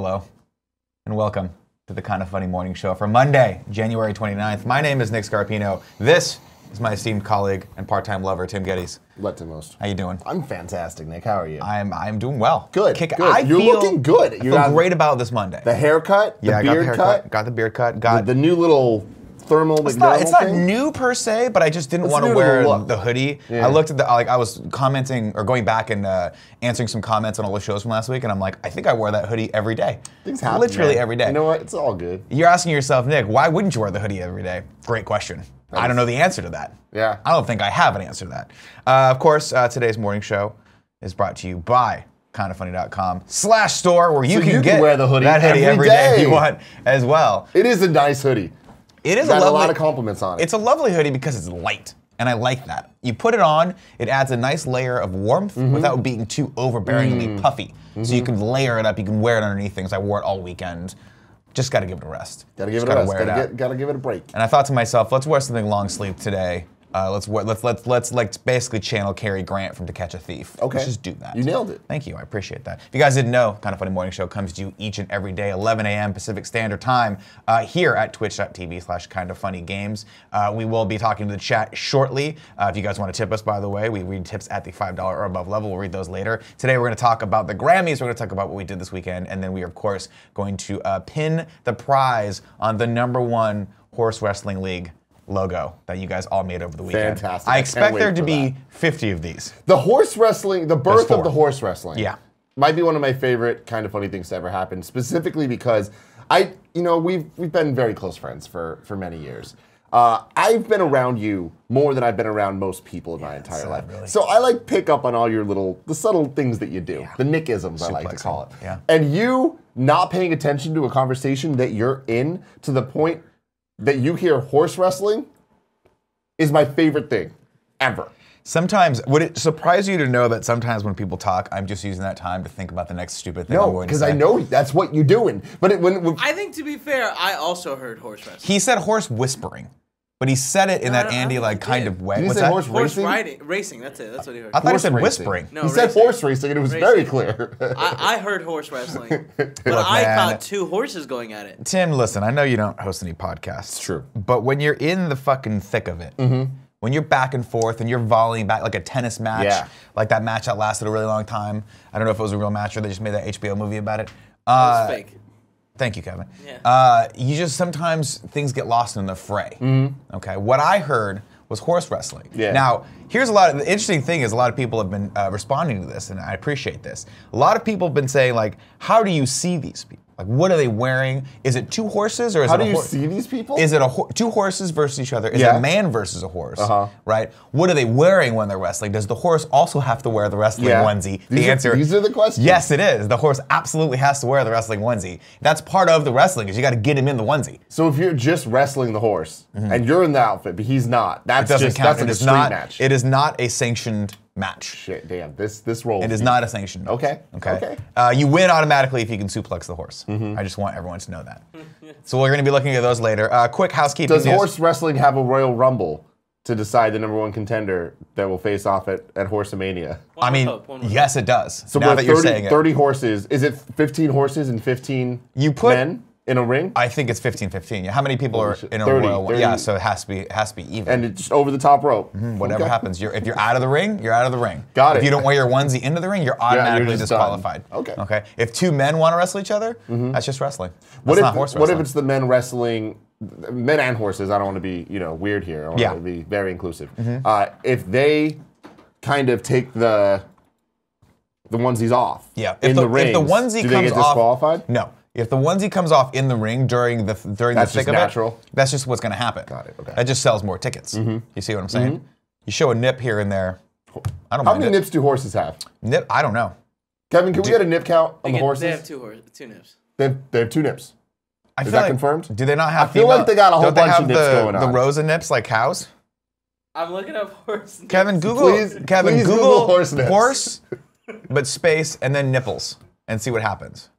Hello, and welcome to the Kind of Funny Morning Show for Monday, January 29th. My name is Nick Scarpino. This is my esteemed colleague and part-time lover, Tim Gettys. Let to most. How you doing? I'm fantastic, Nick. How are you? I'm doing well. Good. Good. You're looking good. I feel great about this Monday. The haircut, the beard cut. Got the beard cut. Got the new little thermal It's not new per se, but I just didn't want to wear the hoodie. Yeah. I looked at I was commenting or going back and answering some comments on all the shows from last week, and I'm like, I think I wear that hoodie every day. Things happen, literally man. every day. You know what? It's all good. You're asking yourself, Nick, why wouldn't you wear the hoodie every day? Great question. I don't know the answer to that. Yeah. I don't think I have an answer to that. Of course, today's morning show is brought to you by kindoffunny.com/store, where you can get wear the hoodie that hoodie every day if you want as well. It is a nice hoodie. It is got a lot of compliments on it. It's a lovely hoodie because it's light, and I like that. You put it on, it adds a nice layer of warmth without being too overbearingly puffy. So you can layer it up, you can wear it underneath things. I wore it all weekend. Just got to give it a rest. Got to give it a rest. Got to give it a break. And I thought to myself, let's wear something long sleeve today. Let's like basically channel Cary Grant from To Catch a Thief. Okay. Let's just do that. You nailed it. Thank you. I appreciate that. If you guys didn't know, Kind of Funny Morning Show comes to you each and every day, 11 a.m. Pacific Standard Time, here at twitch.tv/kindoffunnygames. We will be talking to the chat shortly. If you guys want to tip us, by the way, we read tips at the $5 or above level. We'll read those later. Today we're going to talk about the Grammys. We're going to talk about what we did this weekend, and then we are, of course, going to pin the prize on the #1 horse wrestling league logo that you guys all made over the weekend. Fantastic. I expect there to be 50 of these. The horse wrestling, the birth of the horse wrestling. Yeah. Might be one of my favorite kind of funny things to ever happen, specifically because we've been very close friends for many years. I've been around you more than I've been around most people in my entire life. Really. So I like pick up on all your the subtle things that you do, the Nickisms I like to call it. Yeah. And you not paying attention to a conversation that you're in to the point that you hear horse wrestling is my favorite thing ever. Sometimes, would it surprise you to know that sometimes when people talk, I'm just using that time to think about the next stupid thing I'm going to say? No, because I know that's what you're doing. But when I think, to be fair, I also heard horse wrestling. He said horse whispering, but he said it in that Andy kind of way. Did he What's say that? horse racing? Racing, that's it. That's what he heard. I thought he said racing. whispering. No, he said horse racing, and it was very clear. I heard horse wrestling, but Look, I man, caught two horses going at it. Tim, listen, I know you don't host any podcasts. It's true. But when you're in the fucking thick of it, when you're back and forth and you're volleying back like a tennis match, like that match that lasted a really long time. I don't know if it was a real match or they just made that HBO movie about it. It was fake. Thank you, Kevin. Yeah. You just sometimes things get lost in the fray. Okay. What I heard was horse wrestling. Yeah. Now, here's the interesting thing is a lot of people have been responding to this, and I appreciate this. A lot of people have been saying, like, how do you see these people? Like, what are they wearing? Is it two horses or is How it do you see these people? Is it two horses versus each other? Is it a man versus a horse? Right? What are they wearing when they're wrestling? Does the horse also have to wear the wrestling onesie? These are the questions. Yes, it is. The horse absolutely has to wear the wrestling onesie. That's part of the wrestling, is you got to get him in the onesie. So if you're just wrestling the horse and you're in the outfit, but he's not, that's It doesn't just count. that's It a is street not. match. It is not a sanctioned match. Shit, damn, this rolls. It is not a sanctioned match. Okay. Okay. You win automatically if you can suplex the horse. I just want everyone to know that. So we're going to be looking at those later. Quick housekeeping. Does horse wrestling have a Royal Rumble to decide the #1 contender that will face off at Horsemania? I mean, yes, it does. So now that you're saying 30 horses. Is it 15 horses and 15 men in a ring? I think it's 15-15. How many people are in a 30, row? 30. Yeah, so it has to be even. And it's just over the top rope. Whatever happens, if you're out of the ring, you're out of the ring. Got it. If you don't wear your onesie into the ring, you're automatically just disqualified. done. Okay. Okay. If two men want to wrestle each other, that's just wrestling. That's not horse wrestling. What if it's the men wrestling, men and horses? I don't want to be weird here. I want to be very inclusive. If they kind of take the onesies off in the ring, if the onesie do comes they get disqualified? Off, no. If the onesie comes off in the ring during the thick of natural. That's just what's going to happen. Got it. Okay. That just sells more tickets. You see what I'm saying? You show a nip here and there. I don't How mind many it. nips do horses have? Nip? I don't know. Kevin, can we get a nip count on the horses? They have two nips. They have 2 nips. Is that confirmed? Do they not have? I feel like they got a whole bunch of nips going on. The rows of nips like cows. I'm looking up horse nips. Kevin, Google. Please Google horse nips. Horse, but space and then nipples and see what happens.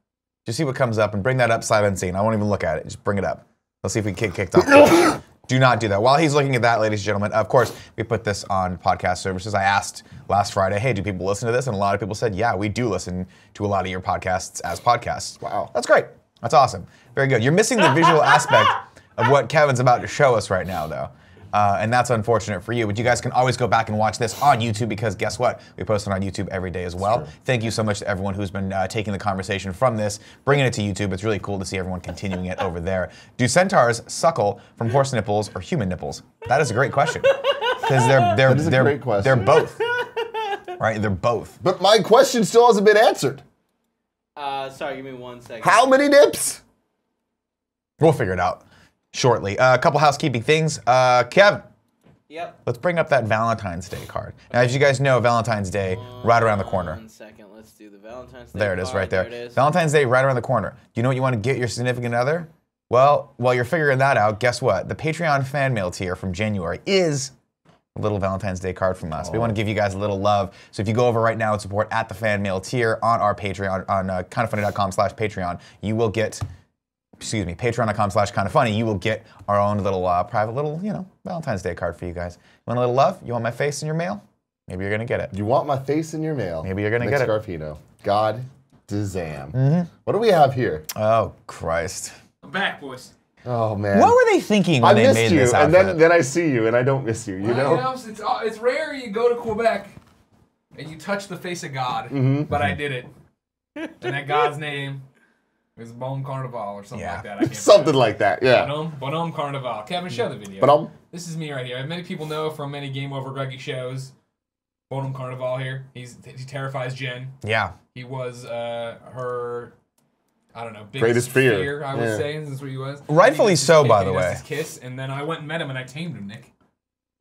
Just see what comes up and bring that up sight unseen. I won't even look at it. Just bring it up. Let's see if we get kicked off. Do not do that. While he's looking at that, ladies and gentlemen, of course, we put this on podcast services. I asked last Friday, hey, do people listen to this? And a lot of people said, yeah, we do listen to a lot of your podcasts as podcasts. Wow. That's great. That's awesome. Very good. You're missing the visual aspect of what Kevin's about to show us right now, though. And that's unfortunate for you. But you guys can always go back and watch this on YouTube because guess what? We post it on YouTube every day as well. Sure. Thank you so much to everyone who's been taking the conversation from this, bringing it to YouTube. It's really cool to see everyone continuing it over there. Do centaurs suckle from horse nipples or human nipples? That is a great question. Because they're both. Right? They're both. But my question still hasn't been answered. Sorry, give me 1 second. How many nips? We'll figure it out shortly. A couple housekeeping things. Kevin. Yep. Let's bring up that Valentine's Day card. Now, as you guys know, Valentine's Day right around the corner. 1 second. Let's do the Valentine's Day There it is, card. right there. There it is. Valentine's Day right around the corner. Do you know what you want to get your significant other? Well, while you're figuring that out, guess what? The Patreon fan mail tier from January is a little Valentine's Day card from us. We want to give you guys a little love. So if you go over right now and support at the fan mail tier on our Patreon, on kindoffunny.com/Patreon, you will get, patreon.com/kindoffunny, you will get our own little private little, Valentine's Day card for you guys. You want a little love? You want my face in your mail? Maybe you're going to get it. You want my face in your mail? Maybe you're going to Nick get it. Scarpino. God damn. What do we have here? Oh, Christ. I'm back, boys. Oh, man. What were they thinking when they made this outfit? And then I see you, and I don't miss you, you know? It's rare you go to Quebec and you touch the face of God, but I did it. And that God's name is Bon Carnival or something like that. I can't Something like that, yeah. Bonhomme Carnival. Kevin, show the video. Bonhomme. This is me right here. Many people know from many Game Over Greggy shows. Bonhomme Carnival here. He terrifies Jen. Yeah. He was her... I don't know, greatest fear, I would say. This is what he was. Rightfully so, by the way. His kiss, and then I went and met him, and I tamed him, Nick.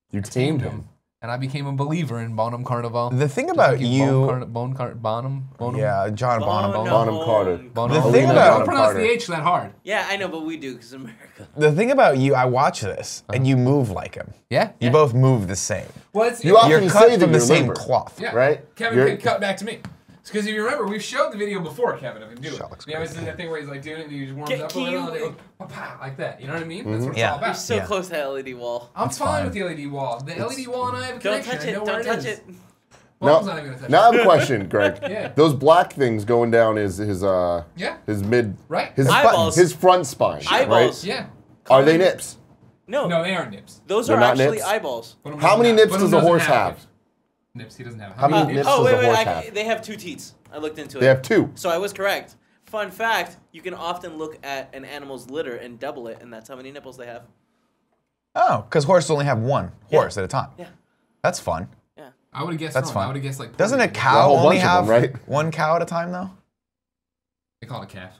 You tamed him? And I became a believer in Bonhomme Carnival. The thing about you... Bonham? Yeah, John Bonham. Bonham Carter. The thing about... Don't pronounce the H that hard. Yeah, I know, but we do, because America. The thing about you, I watch this, and you move like him. Yeah? You both move the same. Well, You're cut from the same cloth. Yeah. Right? Kevin can cut back to me. Because if you remember, we've showed the video before, Kevin, of him doing it. Yeah, this is that thing where he's like doing it and he just warms up a little and it goes pa-pa, like that. You know what I mean? That's what it's all about. You're so close to that LED wall. I'm fine with the LED wall. The LED wall and I have a Don't connection. touch it. I know where Don't touch is. it. Bob's not even gonna touch Now I it. have a question, Greg. Yeah. Those black things going down his mid... Right. His Eyeballs. his front spine, Eyeballs. right? Yeah. Are they nips? No. No, they aren't nips. Those They're are not actually nips? eyeballs. How many nips does a horse have? Nips. He doesn't have. How many nips does a horse have? They have 2 teats. I looked into it. They have 2. So I was correct. Fun fact, you can often look at an animal's litter and double it, and that's how many nipples they have. Oh, because horses only have one horse at a time. Yeah. That's fun. Yeah. I would have guessed. That's fun. I would have guessed like. Doesn't a 30. cow Well, a only bunch of have them, right? one cow at a time, though? They call it a calf.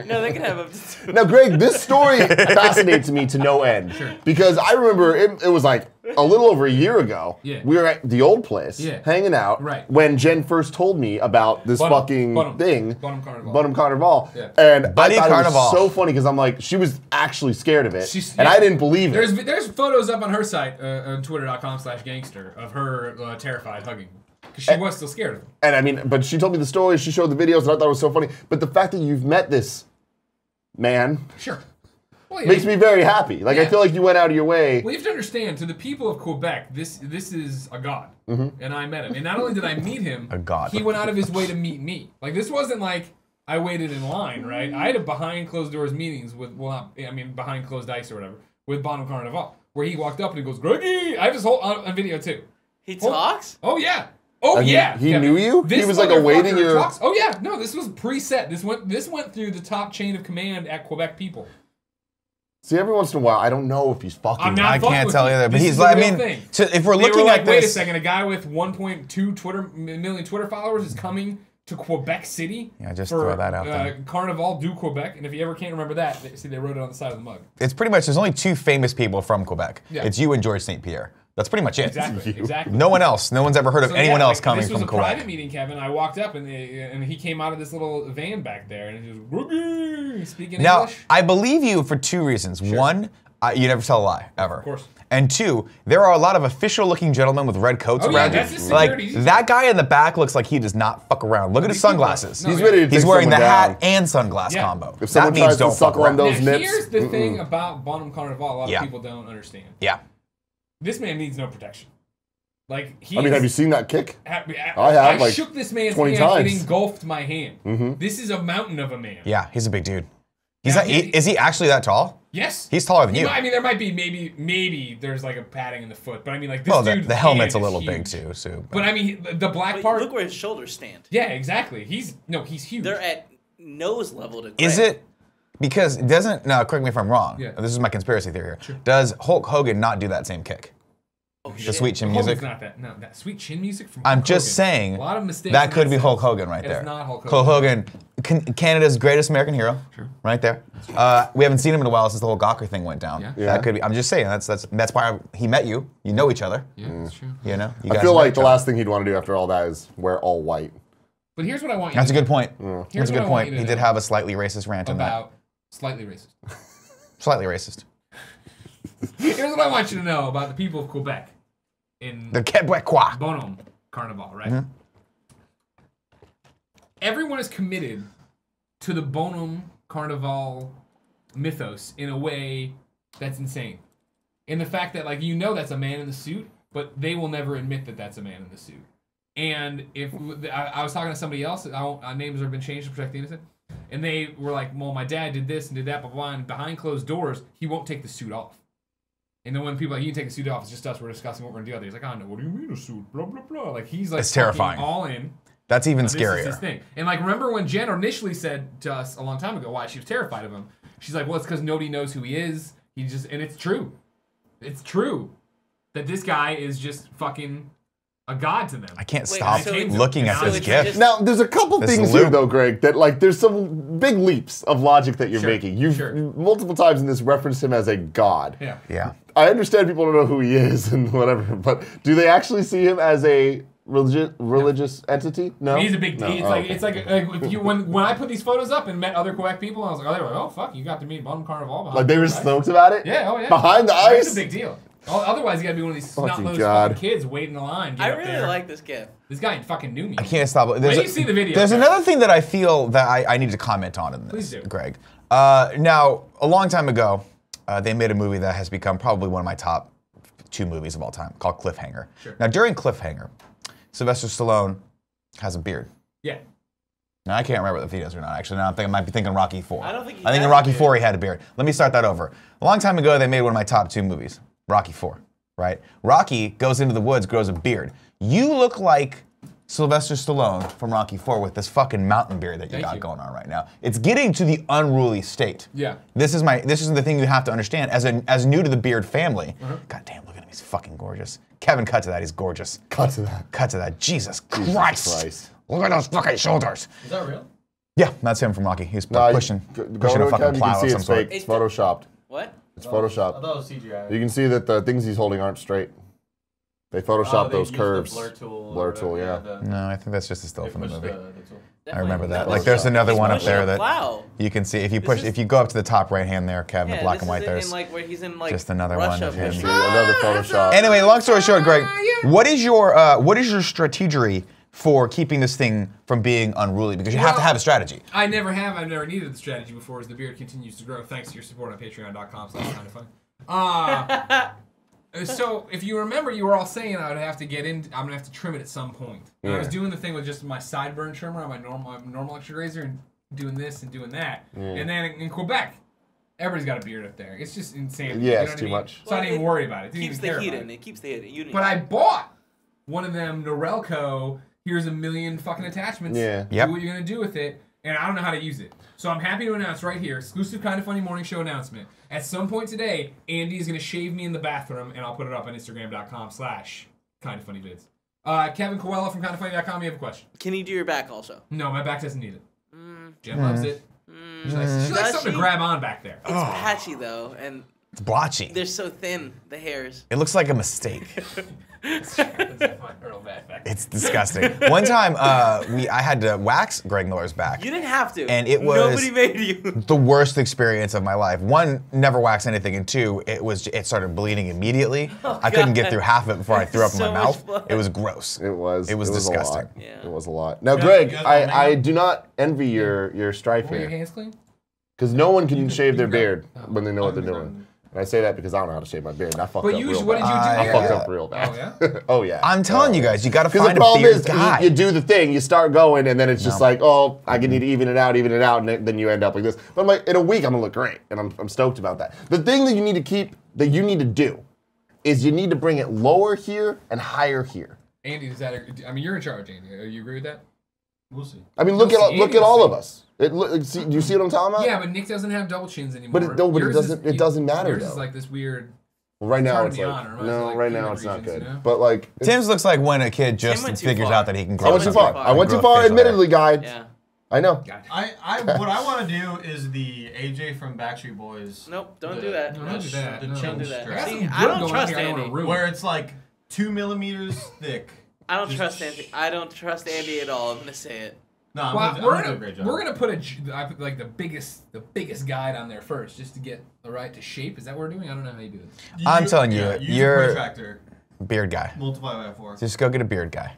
No, they can have up to 2. Now, Greg, this story fascinates me to no end. Sure. Because I remember it was like a little over a year ago. Yeah. We were at the old place, hanging out, Right. when Jen first told me about this fucking thing. Bonhomme Carnival. Bonhomme Carnival. Yeah. And Buddy I thought Carnival. it was so funny because I'm like, she was actually scared of it. And I didn't believe it. There's photos up on her site, on twitter.com/gangster, of her terrified hugging. Because she was still scared of him. And I mean, but she told me the story, she showed the videos, and I thought it was so funny. But the fact that you've met this man Sure. Well, yeah, makes me very happy. Like, I feel like you went out of your way. Well, you have to understand, to the people of Quebec, this is a god. And I met him. And not only did I meet him, A god. he went out of his way to meet me. Like, this wasn't like I waited in line, right? I had a behind closed doors meetings with, behind closed ice or whatever, with Bonhomme Carnival, where he walked up and he goes, Greggy! I have this whole on video too. He talks? Oh, yeah. Oh, And yeah. he Kevin. knew you? This He was like awaiting motherfucker your... talks- Oh, yeah. No, this was preset. This went through the top chain of command at Quebec people. See, every once in a while, I don't know if he's fucking... I'm not I fucking can't with tell you. either. But This he's is the like, I real mean, thing. so if we're They looking were like, at wait a this. second, a guy with 1.2 million Twitter followers is coming to Quebec City. Yeah, just for, throw that out there. Carnival du Quebec, and if you ever can't remember that, they wrote it on the side of the mug. It's pretty much, there's only 2 famous people from Quebec. Yeah. It's you and George St. Pierre. That's pretty much it. Exactly. No one else. No one's ever heard of anyone else coming from This was a Quebec. private meeting, Kevin. I walked up, and he came out of this little van back there, and he was speaking Now, English. I believe you for 2 reasons. One, You never tell a lie, ever. Of course. And 2, there are a lot of official-looking gentlemen with red coats around that's you. his Like, security. that guy in the back looks like he does not fuck around. Look at his sunglasses. No, He's ready to He's take wearing the someone hat down. and sunglass Yeah. combo. If someone that means tries to don't fuck suckle on around. those Now, nips. here's the thing about Bonham Carnival a lot of people don't understand. Yeah. This man needs no protection. Like, I mean, have you seen that kick? I have, like, shook this man's 20 hand times. and engulfed my hand. This is a mountain of a man. Yeah, he's a big dude. He's Now, is he actually that tall? Yes. He's taller than you. I mean, there might be maybe there's like a padding in the foot, but I mean, like this Well, dude's the helmet's a hand is little big huge. too, so. But I mean, the black But part. look where his shoulders stand. Yeah, exactly. He's huge. They're at nose level to Is Greg. it because it doesn't? No, correct me if I'm wrong. Yeah. This is my conspiracy theory here. Sure. Does Hulk Hogan not do that same kick? Oh, The shit. sweet chin Hogan's music. not that. No, that sweet chin music from. I'm Hulk just Hogan. saying A lot of mistakes. that in could be sense. Hulk Hogan right It there. is not Hulk Hulk Hogan. Hogan, Canada's greatest American hero. Sure. Right there. We haven't seen him in a while since the whole Gawker thing went down. Yeah. Yeah. That could be. I'm just saying that's why he met you. You know each other. Yeah, that's true. You know. You I guys feel know like each the other. last thing he'd want to do after all that is wear all white. But here's what I want you. That's a to good point. Here's That's a what good I want point. you to He did know have a slightly racist rant on that. about slightly racist. Slightly racist. Here's what I want you to know about the people of Quebec in The Quebecois. Bonhomme Carnival, right? Everyone is committed to the Bonhomme Carnival mythos in a way that's insane. In the fact that, like, that's a man in the suit, but they will never admit that that's a man in the suit. And if I was talking to somebody else, names have been changed to protect the innocent, and they were like, "Well, my dad did this and did that, blah blah." And behind closed doors, he won't take the suit off. And then when people are like, "You can take the suit off," it's just us. We're discussing what we're gonna do. He's like, "Oh no, what do you mean a suit?" Blah blah blah. Like he's like It's terrifying. all in. That's even This is scarier. his thing. And like, remember when Jen initially said to us a long time ago why she was terrified of him? She's like, "Well, it's because nobody knows who he is. And it's true. It's true that this guy is just fucking a god to them." I can't Wait, stop so it's- looking at so this it's gift. just- Now, there's a couple This things loop. here, though, Greg, that, like, there's some big leaps of logic that you're Sure, making. You've sure. multiple times in this referenced him as a god. Yeah. Yeah. I understand people don't know who he is and whatever, but do they actually see him as a religious entity? No. He's a big No? deal. It's Oh, like okay. it's like if you when I put these photos up and met other Quebec people, I was like, oh fuck, you got to meet Bonhomme Carnival. behind Like they were the ice. stoked about it? Yeah, oh yeah. Behind the It's ice? a big deal. Otherwise, you got to be one of these Fucking snot-nosed God. fucking kids waiting in line. Get I up really there. like this gift. This guy fucking knew me. I can't stop. Wait till you see the video, There's guys. another thing that I feel that I need to comment on in this, Please do. Greg. Now, a long time ago, they made a movie that has become probably one of my top 2 movies of all time, called Cliffhanger. Sure. Now, during Cliffhanger, Sylvester Stallone has a beard. Yeah. Now, I can't remember if he does or not, actually. Now I might be thinking Rocky 4. I don't think he I think in has a Rocky beard. 4 he had a beard. Let me start that over. A long time ago, they made one of my top 2 movies, Rocky 4, right? Rocky goes into the woods, grows a beard. You look like Sylvester Stallone from Rocky 4 with this fucking mountain beard that you Thank got you. going on right now. It's getting to the unruly state. Yeah. This is the thing you have to understand as new to the Beard family. Uh-huh. God damn, look at him, he's fucking gorgeous. Kevin, cut to that, he's gorgeous. Cut to that. Cut to that. Jesus Jesus Christ. Christ. Look at those fucking shoulders. Is that real? Yeah, that's him from Rocky. He's No, pushing go a to fucking Kevin, you plow can see of some it's sort. fake. It's photoshopped. What? It's I photoshopped. thought it was CGI. You can see that the things he's holding aren't straight. They photoshopped They those used the curves. Blur tool. Blur or tool, whatever, yeah. the- No, I think that's just a still they from the pushed movie. the tool. I remember that. Definitely. Like, there's another He's one up pushing there a that plow. you can see if you This is- if you go up to the top right hand there, Kevin, Yeah, the black this and white. is There's in like where he's in like just another Russia one of him. mission. Another Photoshop. Anyway, long story short, Greg, what is your strategy for keeping this thing from being unruly? Because you have to have a strategy. I never have. I've never needed the strategy before as the beard continues to grow thanks to your support on patreon.com/kindoffunny. So if you remember, you were all saying I would have to get in. I'm gonna have to trim it at some point. And I was doing the thing with just my sideburn trimmer on my normal electric razor and doing this and doing that. And then in Quebec, everybody's got a beard up there. It's just insane. Yeah, You know it's what I too mean? much. So I didn't even worry about it. Didn't Keeps even the care heat about in. it. It keeps the heat. But I bought one of them Norelco. Here's a million fucking attachments. Yeah. Yep. Do what you're gonna do with it, and I don't know how to use it. So I'm happy to announce right here, exclusive Kind of Funny morning show announcement. At some point today, Andy is gonna shave me in the bathroom, and I'll put it up on Instagram.com/kindoffunnyvids. Kevin Coelho from kindoffunny.com. You have a question? Can you do your back also? No, my back doesn't need it. Jen loves it. She likes Does something she? to grab on back there. It's patchy though, and It's blotchy. They're so thin, the hairs. It looks like a mistake. That's a fun Earl bad fact. It's disgusting. One time, I had to wax Greg Miller's back. You didn't have to. And it was nobody made you. the worst experience of my life. One, never waxed anything, and two, it started bleeding immediately. I couldn't get through half of it before I threw up in So my much mouth. blood. It was gross. It was disgusting. A lot. Yeah. It was a lot. Now, You Greg, guys I do not envy your strife Were your here. hands clean? Because no one can shave their you go. beard Oh. when they know what they're doing. And I say that because I don't know how to shave my beard. And I fucked But up usually, real what did you do? bad. I Yeah. fucked up real bad. Oh, yeah? Oh, yeah. I'm telling you guys, you got to Because the find a problem beard is, guy. you do the thing, you start going, and then it's just like, oh, I need to even it out, and then you end up like this. But I'm like, in a week, I'm gonna look great, and I'm stoked about that. The thing that you need to do, is you need to bring it lower here and higher here. Andy, I mean, you're in charge, Andy. You agree with that? We'll see. I mean, look You'll at see, look you'll at all see. of us. Do you see what I'm talking about? Yeah, but Nick doesn't have double chins anymore. But it doesn't matter Yours though. is like this weird. Well, right now turn it's me like on, or reminds me no, of, like, right now peanut it's not regions, good. you know? But like, Tim's looks like when a kid just went too figures far. out that he can I grow. went too Tim went far. too I went too Grow far, facial hair. admittedly, guy. Yeah. I know. What I want to do is the AJ from Backstreet Boys. Nope, don't do that. No, don't do that. The No. chin Don't do that. strap. I got See, some I good don't going trust here I don't Andy. wanna ruin. Where it's like 2 millimeters thick. I don't Just- trust Andy. I don't trust Andy at all. I'm gonna say it. No, I'm Well, gonna do a great job. we're gonna put I put like the biggest guide on there first, just to get the right to shape. Is that what we're doing? I don't know how you do it. I'm telling you, use you're- a protractor, Beard guy. multiply by 4. Just go get a beard guy.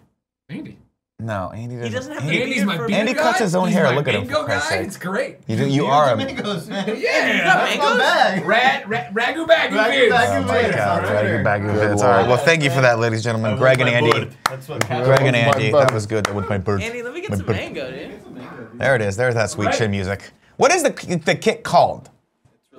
Andy. No, Andy doesn't. He doesn't have Andy, the Andy's beard my for- beard Andy guy? cuts his own He's hair. my Look at him, mango for Christ's guy. sake. It's great. you are a. mangoes, man. Yeah. That's my bag. Ragu bagu Ragu beards. bagu Oh my beards. God, Right here. baggy fits. All right, well, thank you for that, ladies and gentlemen. Greg and Andy. That's what Greg and My Andy, bud. that was good. That was my bird. Andy, let me get My some bird. mango, dude. There it is. There's that sweet chin music. What is the kick called?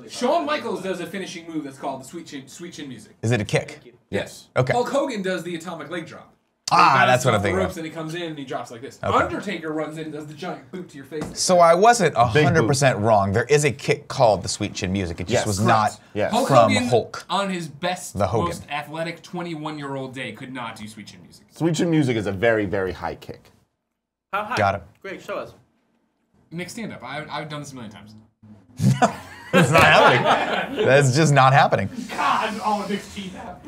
Shawn Michaels does a finishing move that's called the sweet chin music. Is it a kick? Yes. Okay. Hulk Hogan does the atomic leg drop. Ah, He that's what I'm bounces off the thinking ropes of. and he comes in and he drops like this. Okay. Undertaker runs in and does the giant boot to your face. So I wasn't Big 100% wrong. There is a kick called the sweet chin music. It just Yes. was Correct. not Yes. Hulk from Hogan, Hulk. on his best, The Hogan. most athletic 21-year-old day, could not do sweet chin music. Sweet chin music is a very, very high kick. How high? Got it. Great, show us. Nick, stand up. I've done this a million times. It's not happening. That's just not happening. God, all of Nick's teeth out.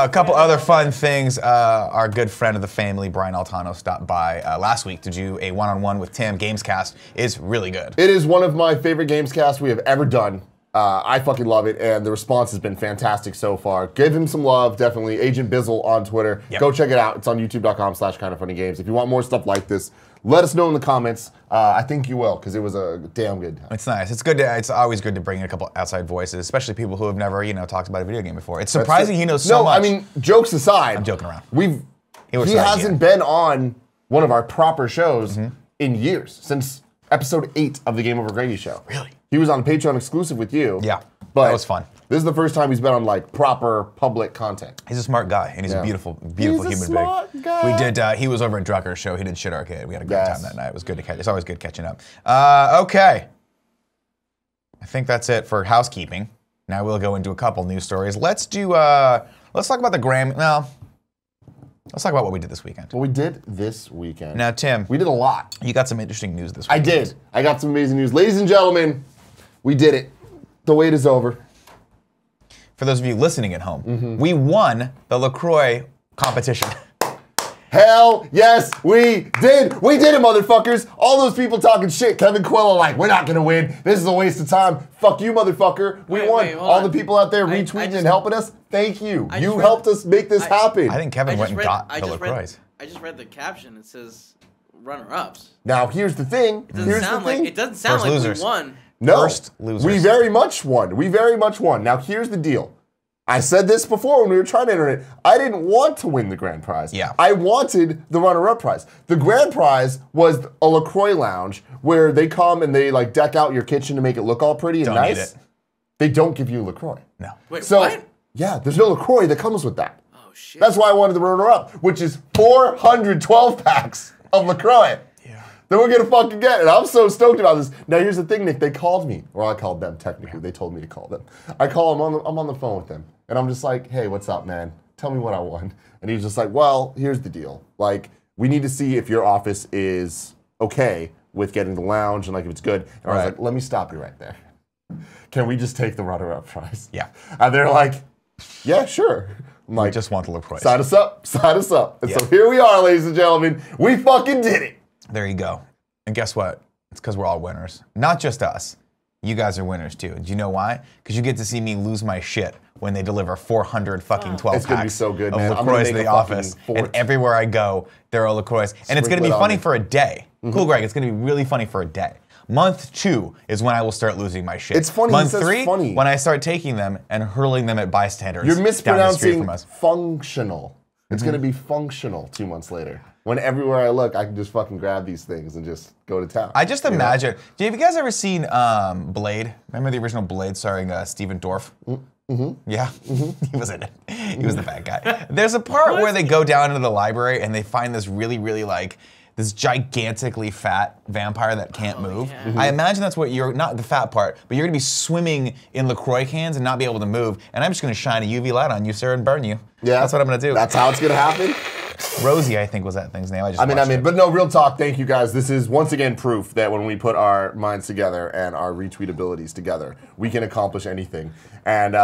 A couple other fun things. Our good friend of the family, Brian Altano, stopped by last week to do a one-on-one with Tim. Gamescast is really good. It is one of my favorite Gamescasts we have ever done. I fucking love it, and the response has been fantastic so far. Give him some love, definitely. Agent Bizzle on Twitter. Yep. Go check it out. It's on youtube.com/kindoffunnygames. If you want more stuff like this, let us know in the comments. I think you will, because it was a damn good time. It's nice. It's good. It's always good to bring in a couple outside voices, especially people who have never, talked about a video game before. It's surprising he knows so much. No, I mean, jokes aside. I'm joking around. He works hasn't been on one of our proper shows Mm-hmm. in years, since episode 8 of the Game Over Gravy show. Really? He was on Patreon exclusive with you. Yeah, but that was fun. This is the first time he's been on like proper public content. He's a smart guy, and he's a Yeah. beautiful He's a human smart being. guy. We did. He was over at Drucker's show. He did Shit Arcade. We had a great Yes. time that night. It was good to catch. It's always good catching up. Okay, I think that's it for housekeeping. Now we'll go into a couple news stories. Let's do. Let's talk about the Grammy. No, let's talk about what we did this weekend. What we did this weekend. Now, Tim, We did a lot. you got some interesting news this I week. did. I got some amazing news. Ladies and gentlemen, we did it. The wait is over. For those of you listening at home, Mm-hmm. we won the LaCroix competition. Hell yes, we did. We did it, motherfuckers. All those people talking shit. Kevin Quill are like, we're not going to win. This is a waste of time. Fuck you, motherfucker. We Wait, won. wait, hold All on. the people out there I retweeting just- and helping us, thank you. I You just read- helped us make this happen. I think Kevin went and got the LaCroix. I just read the caption. It says runner-ups. Now, here's the thing. It doesn't Here's sound the thing. like it doesn't sound First like losers. we won. No. First losers. We very much won. We very much won. Now, here's the deal. I said this before when we were trying to enter it. I didn't want to win the grand prize. Yeah. I wanted the runner-up prize. The grand prize was a LaCroix lounge where they come and they like deck out your kitchen to make it look all pretty and Don't need nice. it. They don't give you LaCroix. No. Wait, So, what? yeah, there's no LaCroix that comes with that. Oh shit. That's why I wanted the runner-up, which is 412 packs of LaCroix. Yeah. Then we're gonna fucking get it. I'm so stoked about this. Now here's the thing, Nick. They called me, or I called them technically. They told me to call them. I call them. I'm on the phone with them, and I'm just like, "Hey, what's up, man? Tell me what I won." And he's just like, "Well, here's the deal. Like, we need to see if your office is okay with getting the lounge and like if it's good." And I was Right. like, "Let me stop you right there." can we just take the runner-up prize? Yeah. And they're like, yeah, sure. I'm I like, just want the LaCroix. sign us up, sign us up. And Yeah. so here we are, ladies and gentlemen. We fucking did it. There you go. And guess what? It's because we're all winners. Not just us. You guys are winners too. Do you know why? Because you get to see me lose my shit when they deliver 400 fucking 12 It's gonna be packs so good, of man. I'm gonna LaCroix make to a the office. fucking And fort. everywhere I go, there are LaCroix. And it's gonna be Sprinkle it on funny me. for a day. Cool, Greg. It's gonna be really funny for a day. Month 2 is when I will start losing my shit. It's funny, he Month says 3, funny. when I start taking them and hurling them at bystanders You're down the street mispronouncing from us. functional. It's going to be functional 2 months later. When everywhere I look, I can just fucking grab these things and just go to town. I just imagine. Have you guys ever seen Blade? Remember the original Blade starring Stephen Dorff? Mm-hmm. Yeah, he was in it. He was the bad guy. There's a part where they go down into the library and they find this really, really like this gigantically fat vampire that can't move. yeah. I imagine that's what you're, not the fat part, but you're gonna be swimming in LaCroix cans and not be able to move. And I'm just gonna shine a UV light on you, sir, and burn you. Yeah, that's what I'm gonna do. That's how it's going to happen. Rosie, I think was that thing's name. I just I mean, watched it. but no, real talk. Thank you guys. This is once again proof that when we put our minds together and our retweet abilities together, we can accomplish anything. And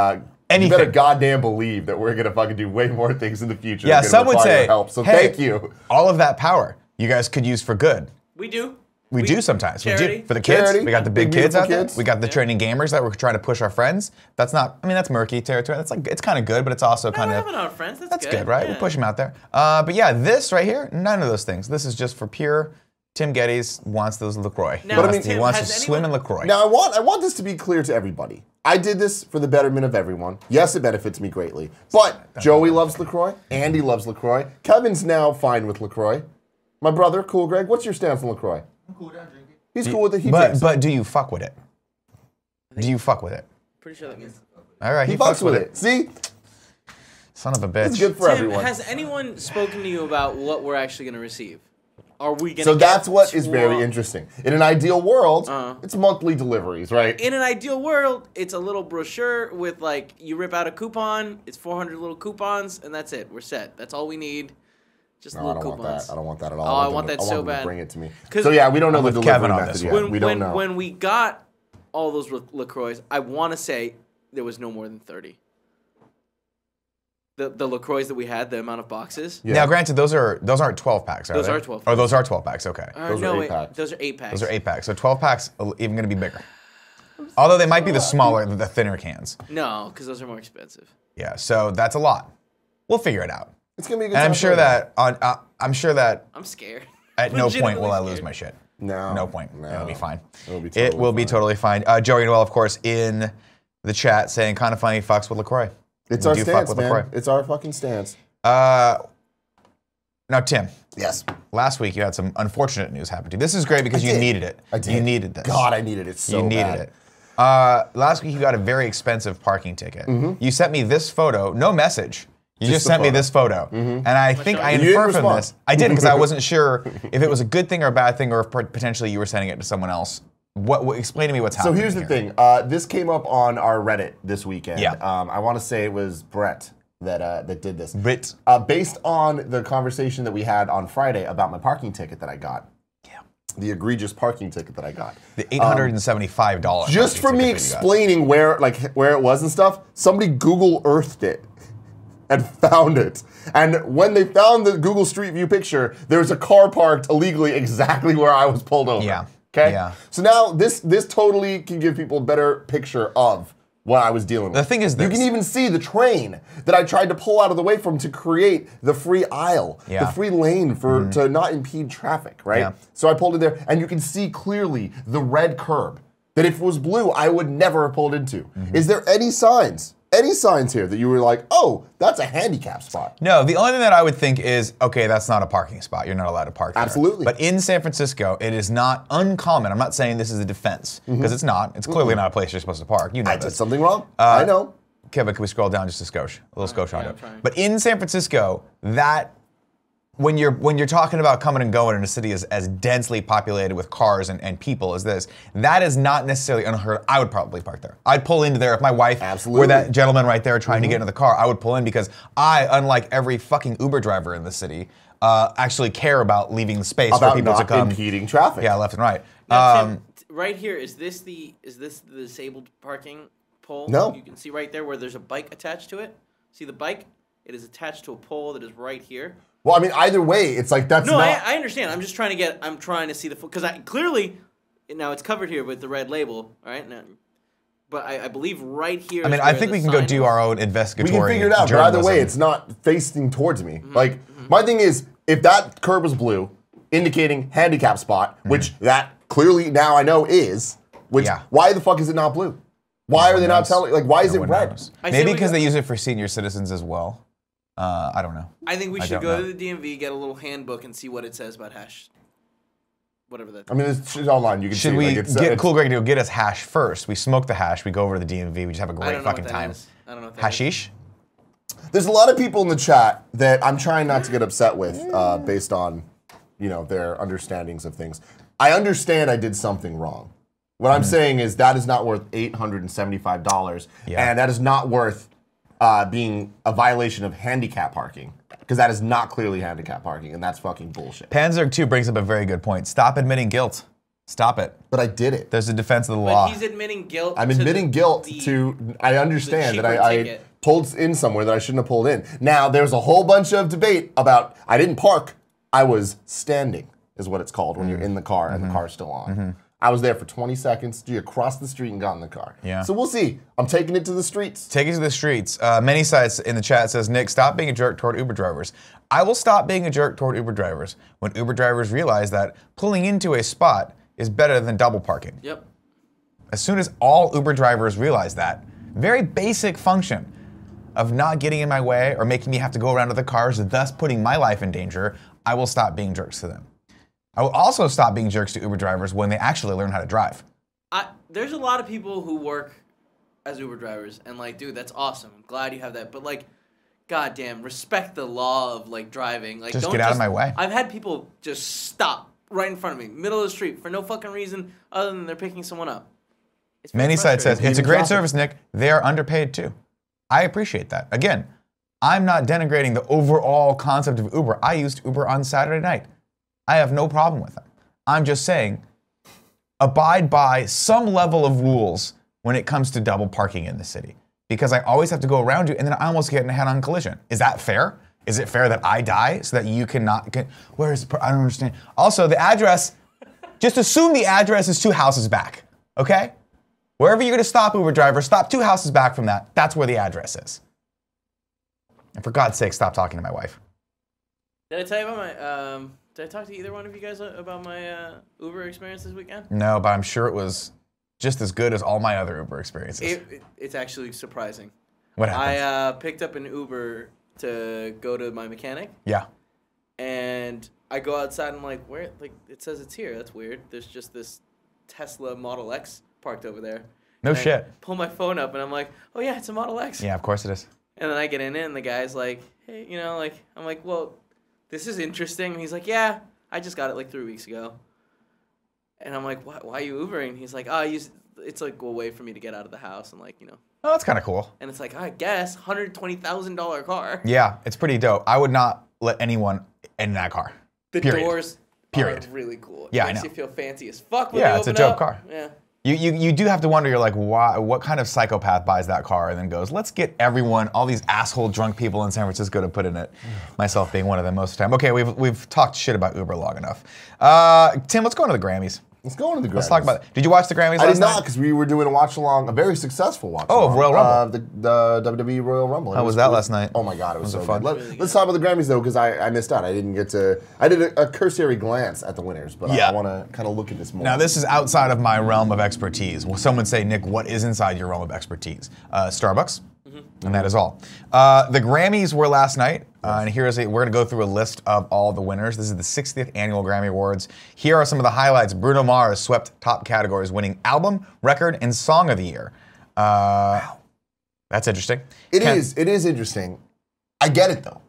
you better goddamn believe that we're gonna fucking do way more things in the future. Yeah, that are gonna some would require say, your help. So hey, thank you. all of that power you guys could use for good. We do. We do sometimes. We Charity. do. For the kids, Charity. we got the big Big, kids out beautiful there. kids. We got the training gamers that we're trying to push our friends. That's not, I mean, that's murky territory. That's like, it's kind of good, but it's also No, kind we're of, having our friends. that's good, right? Yeah. We'll push them out there. But yeah, this right here, none of those things. This is just for pure, Tim Gettys wants those LaCroix. Now, But I mean, he Tim, wants to has swim in anyone- LaCroix. Now I want this to be clear to everybody. I did this for the betterment of everyone. Yes, it benefits me greatly. But Joey loves LaCroix. Andy loves LaCroix. Kevin's now fine with LaCroix. My brother, cool Greg, what's your stance on LaCroix? I'm cool, I drink it. He's cool with it. He drinks it. But do you fuck with it? Do you fuck with it? Pretty sure that means. All right, He fucks with it. See? Son of a bitch. It's good for Tim, everyone. has anyone spoken to you about what we're actually going to receive? Are we going to? So that's what is very interesting. In an ideal world, it's monthly deliveries, right? In an ideal world, it's a little brochure with like you rip out a coupon. It's 400 little coupons, and that's it. We're set. That's all we need. Just No, I little don't coupons. want that. I don't want that at all. Oh, I want that so them to bad. Bring it to me. 'Cause So yeah, we don't know I'm the with Kevin delivery on method this yet. one. We don't know. When we got all those LaCroix, I want to say there was no more than 30. The LaCroix that we had, the amount of boxes. Yeah. Now, granted, those aren't 12 packs, are Those they? are 12 Oh, those are 12 packs. Okay. Those are no, 8 wait, packs. those are 8 packs. Those are 8 packs. So 12 packs are even going to be bigger. Although they might be the smaller, the thinner cans. No, because those are more expensive. Yeah. So that's a lot. We'll figure it out. It's gonna be a good And time I'm for sure everyone. that I'm sure that I'm scared. at no point will I Legitimately lose scared. my shit. No. No point. It'll be fine. It'll be totally fine. Joey Noel, of course, in the chat saying kind of funny fucks with LaCroix. It's We our do fuck stance, with man. LaCroix. It's our fucking stance. Now, Tim, Yes. last week you had some unfortunate news happen to you. This is great because I you did. needed it. I did. You needed this. God, I needed it so You needed bad. it. Last week you got a very expensive parking ticket. You sent me this photo, no message. You just the sent me photo. this photo. And I think I You didn't infer from respond. this. I did because I wasn't sure if it was a good thing or a bad thing or if potentially you were sending it to someone else. What explain to me what's So happening here's the here. thing. This came up on our Reddit this weekend. Yeah. I want to say it was Brett that did this. Brit. Based on the conversation that we had on Friday about my parking ticket that I got. Yeah. The egregious parking ticket that I got. The $875. Just for parking me ticket that you got. explaining where it was and stuff, somebody Google Earthed it and found it. And when they found the Google Street View picture, there's a car parked illegally exactly where I was pulled over. Yeah. Okay? Yeah. So now this totally can give people a better picture of what I was dealing with. The thing is you this. can even see the train that I tried to pull out of the way from to create the free aisle, Yeah. the free lane for to not impede traffic, right? Yeah. So I pulled in there, and you can see clearly the red curb that if it was blue, I would never have pulled into. Is there any signs here that you were like, oh, that's a handicap spot? No, the only thing that I would think is, okay, that's not a parking spot. You're not allowed to park there. Absolutely. But in San Francisco, it is not uncommon. I'm not saying this is a defense, because it's not. It's clearly not a place you're supposed to park. You know I did this. something wrong. I know. Kevin, can we scroll down just a skosh? A little skosh on yeah, it. I'm trying. But in San Francisco, that when you're talking about coming and going in a city as densely populated with cars and people as this, that is not necessarily unheard of. I would probably park there. I'd pull into there if my wife were that gentleman right there trying to get into the car. I would pull in because I, unlike every fucking Uber driver in the city, actually care about leaving space for About people to not come. impeding traffic. Yeah, left and right. Now, Tim, right here, is this the disabled parking pole? No. You can see right there where there's a bike attached to it. See the bike? It is attached to a pole that is right here. Well, I mean, either way, it's like that's No, not. I understand. I'm just trying to see the because I clearly now it's covered here with the red label. All right, now, but I believe right here. I mean, I think we can go do our own investigatory. We can figure it out, but either way, it's not facing towards me. Like, my thing is, if that curb was blue, indicating handicap spot, which that clearly now I know is, which why the fuck is it not blue? Why are they not telling? Like, why is it red? Maybe because they use it for senior citizens as well. I don't know. I think we should go to the DMV, get a little handbook, and see what it says about hash. Whatever that. I mean, it's online. You can Should see. we Like, get Cool Greg to get us hash first? We smoke the hash. We go over to the DMV. We just have a great fucking time. I don't know what that Hashish? There's a lot of people in the chat that I'm trying not to get upset with, based on, their understandings of things. I understand I did something wrong. What I'm saying is that is not worth $875, and that is not worth being a violation of handicap parking, because that is not clearly handicap parking, and that's fucking bullshit. Panzer 2 brings up a very good point. Stop admitting guilt. Stop it. But I did it. There's a defense of the law. But he's admitting guilt. I'm admitting guilt to. I understand that I pulled in somewhere that I shouldn't have pulled in. Now there's a whole bunch of debate about. I didn't park. I was standing, is what it's called when you're in the car and the car's still on. I was there for 20 seconds. You crossed the street and got in the car. Yeah. So we'll see. I'm taking it to the streets. Take it to the streets. Many sites in the chat says, Nick, stop being a jerk toward Uber drivers. I will stop being a jerk toward Uber drivers when Uber drivers realize that pulling into a spot is better than double parking. Yep. As soon as all Uber drivers realize that, very basic function of not getting in my way or making me have to go around other cars, thus putting my life in danger, I will stop being jerks to them. I will also stop being jerks to Uber drivers when they actually learn how to drive. There's a lot of people who work as Uber drivers, and like, dude, that's awesome. I'm glad you have that. But like, goddamn, respect the law of like driving. Like, Just don't get out of my way. I've had people just stop right in front of me, middle of the street, for no fucking reason other than they're picking someone up. It's very Many sites says, frustrating. it's a great service, Nick. They are underpaid too. I appreciate that. Again, I'm not denigrating the overall concept of Uber. I used Uber on Saturday night. I have no problem with it. I'm just saying, abide by some level of rules when it comes to double parking in the city. Because I always have to go around you and then I almost get in a head-on collision. Is that fair? Is it fair that I die so that you cannot get, where is, I don't understand. Also, the address, just assume the address is 2 houses back, okay? Wherever you're gonna stop, Uber driver, stop 2 houses back from that. That's where the address is. And for God's sake, stop talking to my wife. Did I tell you about my, did I talk to either one of you guys about my Uber experience this weekend? No, but I'm sure it was just as good as all my other Uber experiences. It's actually surprising. What happened? I picked up an Uber to go to my mechanic. Yeah. And I go outside and I'm like, where? Like, it says it's here. That's weird. There's just this Tesla Model X parked over there. No and shit. I pull my phone up and I'm like, oh yeah, it's a Model X. Yeah, of course it is. And then I get in it and the guy's like, hey, I'm like, well, this is interesting. And he's like, yeah, I just got it like 3 weeks ago. And I'm like, why are you Ubering? He's like, it's like a way for me to get out of the house and like, Oh, that's kind of cool. And it's like, I guess, $120,000 car. Yeah, it's pretty dope. I would not let anyone in that car. The Period. doors Period. are really cool. It Yeah, makes I know. you feel fancy as fuck when Yeah, they it's a open dope up. car. Yeah. You do have to wonder, you're like, why? What kind of psychopath buys that car and then goes, let's get everyone, all these asshole drunk people in San Francisco to put in it, myself being one of them most of the time. Okay, we've talked shit about Uber long enough. Tim, let's go into the Grammys. Let's go into the Grammys. Let's talk about it. Did you watch the Grammys last I did night? not, because we were doing a watch-along, a very successful watch-along. Oh, of Royal Rumble. The WWE Royal Rumble. How was that last night? Oh my God, it was so fun? good. Let's talk about the Grammys, though, because I missed out. I didn't get to, I did a cursory glance at the winners, but Yeah. I want to kind of look at this more. Now, this is outside of my realm of expertise. Well, someone say, Nick, what is inside your realm of expertise? Starbucks, and that is all. The Grammys were last night, and we're going to go through a list of all the winners. This is the 60th Annual Grammy Awards. Here are some of the highlights. Bruno Mars swept top categories, winning Album, Record, and Song of the Year. Wow. That's interesting. It is interesting. I get it, though.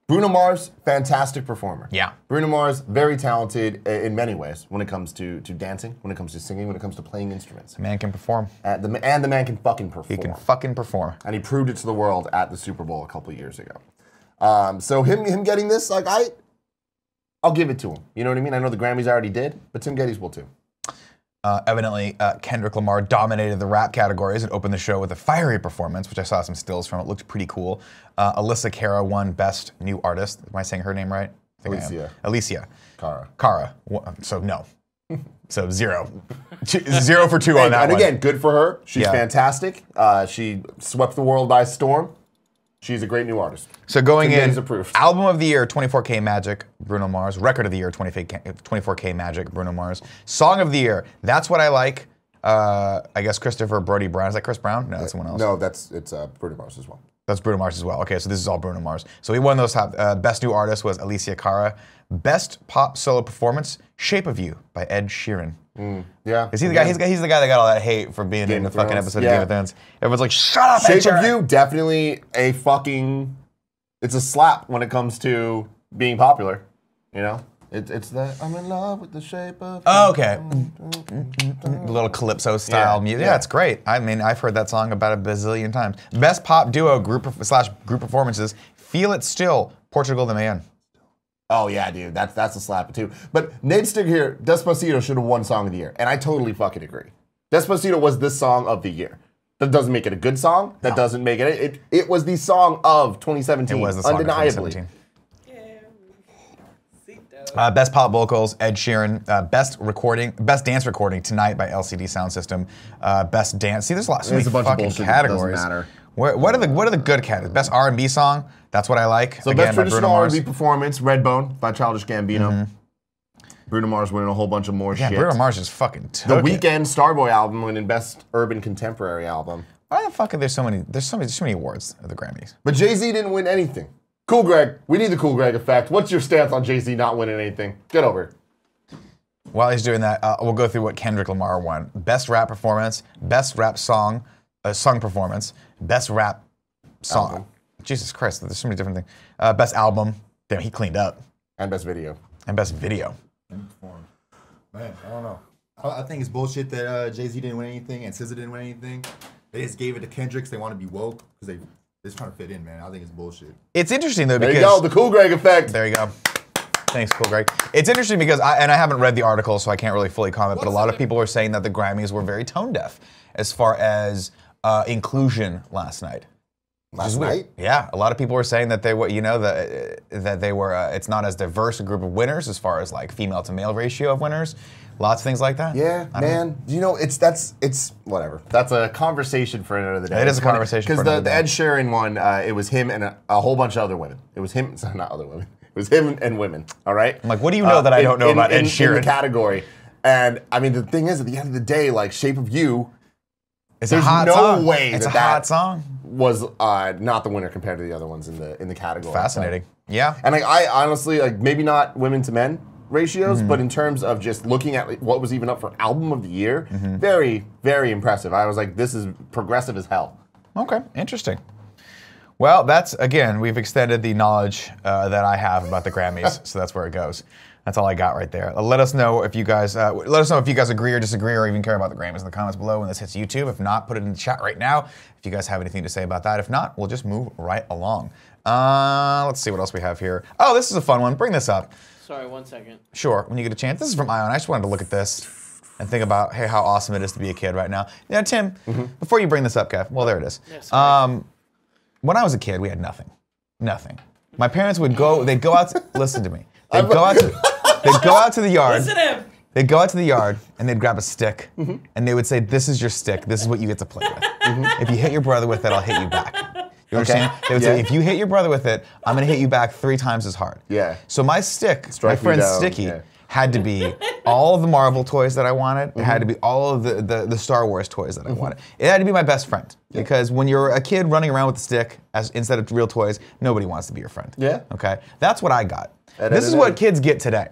Bruno Mars, fantastic performer. Yeah. Bruno Mars, very talented in many ways when it comes to dancing, when it comes to singing, when it comes to playing instruments. The man can perform. And the man can fucking perform. He can fucking perform. And he proved it to the world at the Super Bowl a couple of years ago. So him getting this, like I'll give it to him. You know what I mean? I know the Grammys already did, but Tim Gettys will too. Evidently, Kendrick Lamar dominated the rap categories and opened the show with a fiery performance, which I saw some stills from. It looked pretty cool. Alyssa Cara won Best New Artist. Am I saying her name right? Alicia. Cara. So no. So 0. 0 for 2 on that one. And again, good for her. She's fantastic. She swept the world by storm. She's a great new artist. So going in, approved. Album of the Year, 24K Magic, Bruno Mars. Record of the Year, 24K Magic, Bruno Mars. Song of the Year, That's What I Like. I guess Christopher Brody Brown. Is that Chris Brown? No, that's someone else. No, it's Bruno Mars as well. That's Bruno Mars as well. Okay, so this is all Bruno Mars. So he won those top. Best New Artist was Alicia Cara. Best Pop Solo Performance, Shape of You by Ed Sheeran. Yeah. Is he the guy? He's the guy that got all that hate for being in the fucking episode of Game of Thrones. Everyone's like, shut up, Ed Sheeran. Shape of You, definitely a fucking, it's a slap when it comes to being popular. You know? It's that I'm in love with the shape of you. Oh, okay. A little calypso style music. Yeah, it's great. I mean, I've heard that song about a bazillion times. Best Pop Duo group performances, Feel It Still, Portugal the Man. Oh yeah, dude, that's a slap too. But Nate Stick here, Despacito should have won Song of the Year, and I totally fucking agree. Despacito was the song of the year. That doesn't make it a good song. That doesn't make it. It was the song of 2017. It was the song undeniably. of 2017. Best Pop Vocals, Ed Sheeran. Best Dance Recording, Tonight by LCD Sound System. Best Dance. See, there's so many fucking categories. Doesn't matter. What are the good categories? Best R&B song, That's What I Like. So again, best by traditional Bruno Mars. R&B performance, Redbone by Childish Gambino. Bruno Mars winning a whole bunch of more shit. Bruno Mars just fucking took The it. Weekend Starboy album winning Best Urban Contemporary Album. Why the fuck are there so many? There's so many awards at the Grammys. But Jay-Z didn't win anything. Cool Greg, we need the Cool Greg effect. What's your stance on Jay-Z not winning anything? Get over it. While he's doing that, we'll go through what Kendrick Lamar won. Best Rap Performance, Best Rap Song, Song Performance, Best Rap Song. Album. Jesus Christ, there's so many different things. Best Album. Damn, he cleaned up. And Best Video. And Best Video. Man, I don't know. I think it's bullshit that Jay-Z didn't win anything and SZA didn't win anything. They just gave it to Kendrick 'cause they want to be woke because they're just trying to fit in, man. I think it's bullshit. It's interesting though There because you go, the Cool Greg effect. there you go. Thanks, Cool Greg. It's interesting because I haven't read the article, so I can't really fully comment. But a lot of people are saying that the Grammys were very tone deaf as far as inclusion last night. Last night? Yeah, a lot of people were saying that they were, that they were. It's not as diverse a group of winners as far as like female to male ratio of winners. Lots of things like that. Yeah, man. You know, it's whatever. That's a conversation for another day. It is a conversation for another Because the day. Ed Sheeran one, it was him and a whole bunch of other women. It was him, not other women. It was him and women. All right. I'm like, what do you know that I don't know about Ed Sheeran? In the category, and I mean, the thing is, at the end of the day, like Shape of You, It's a there's hot no song. way It's that a hot song. was not the winner compared to the other ones in the category. Fascinating. Yeah. And like, I honestly, like, maybe not women to men ratios, but in terms of just looking at like, what was even up for Album of the Year, very, very impressive. I was like, this is progressive as hell. Okay, interesting. Well, that's, again, we've extended the knowledge that I have about the Grammys, so that's where it goes. That's all I got right there. Let us know if you guys agree or disagree or even care about the Grammys in the comments below when this hits YouTube. If not, put it in the chat right now if you guys have anything to say about that. If not, we'll just move right along. Let's see what else we have here. Oh, this is a fun one. Bring this up. Sorry, 1 second. Sure, when you get a chance. This is from Ion. I just wanted to look at this and think about, hey, how awesome it is to be a kid right now. Yeah, Tim, before you bring this up, Kev, well, there it is. Yeah, When I was a kid, we had nothing. Nothing. My parents would go, they'd go out to, listen to me. They'd go out to the yard. Listen to him. They'd go out to the yard and they'd grab a stick and they would say, this is your stick. This is what you get to play with. If you hit your brother with it, I'll hit you back. You understand? They would say, if you hit your brother with it, I'm gonna hit you back 3 times as hard. Yeah. So my stick, Strike my friend me down, Sticky, yeah. had to be all of the Marvel toys that I wanted. It had to be all of the Star Wars toys that I wanted. It had to be my best friend. Because when you're a kid running around with a stick instead of real toys, nobody wants to be your friend. Yeah. Okay? That's what I got. This is what kids get today.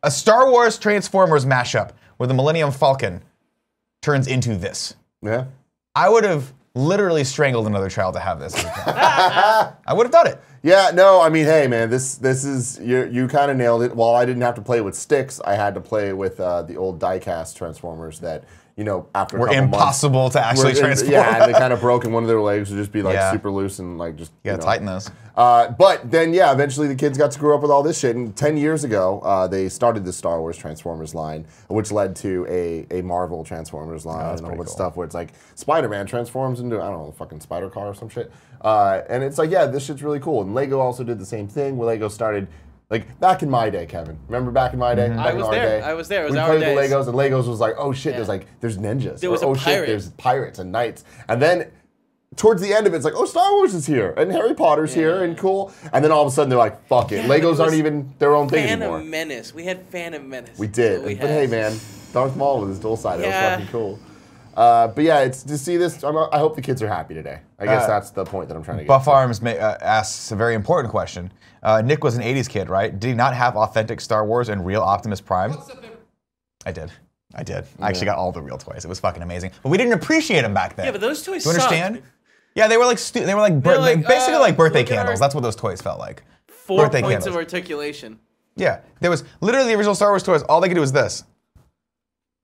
A Star Wars Transformers mashup where the Millennium Falcon turns into this. Yeah. I would have literally strangled another child to have this. I would have done it. Yeah, no, I mean, hey, man, this is, you kind of nailed it. While I didn't have to play with sticks, I had to play with the old die-cast Transformers that you know, after a Were couple impossible to actually transform. Yeah, and they kind of broke, and one of their legs would just be like Yeah. super loose and like just. You gotta tighten those. But then, yeah, eventually the kids got to grow up with all this shit. And 10 years ago, they started the Star Wars Transformers line, which led to a Marvel Transformers line and a whole bunch of stuff where it's like Spider-Man transforms into, I don't know, a fucking spider car or some shit. And it's like, yeah, this shit's really cool. And Lego also did the same thing where Lego started. Like, back in my day, Kevin. Remember back in my day? Back I was in our there. day? I was there. It was we our played days. the Legos, and Legos was like, oh shit, there's ninjas. There was or, a oh pirate. shit, there's pirates and knights. And then towards the end of it, it's like, oh, Star Wars is here, and Harry Potter's here, and cool. And then all of a sudden, they're like, fuck it. Legos aren't even their own thing anymore. Phantom Menace. We had Phantom Menace. We did. But Hey, man, Darth Maul with his dual side. It Yeah. was fucking cool. But yeah, it's to see this. I hope the kids are happy today. I guess that's the point that I'm trying to get. Buff to. Arms asks a very important question. Nick was an 80s kid, right? Did he not have authentic Star Wars and real Optimus Prime? I did. I actually got all the real toys. It was fucking amazing. But we didn't appreciate them back then. Yeah, but those toys Do you understand? sucked. Yeah, they were like basically like birthday look at candles. our- That's what those toys felt like. 4 birthday points candles. of articulation. Yeah, there was literally the original Star Wars toys. All they could do was this.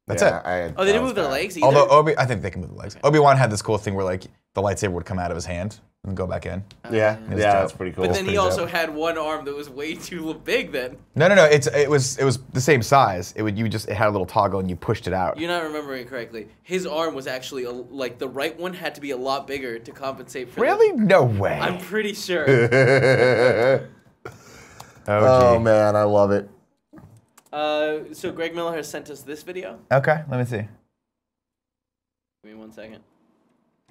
That's it. Oh, they didn't move their legs either? Although I think they can move the legs. Obi-Wan had this cool thing where like the lightsaber would come out of his hand and go back in. Yeah, was that's dope. pretty cool. But then he pretty also dope. had one arm that was way too big then. No. It was the same size. It had a little toggle and you pushed it out. You're not remembering correctly. His arm was actually, like, the right one had to be a lot bigger to compensate for Really? No way. I'm pretty sure. Oh man, I love it. So Greg Miller has sent us this video. Okay, let me see. Give me 1 second.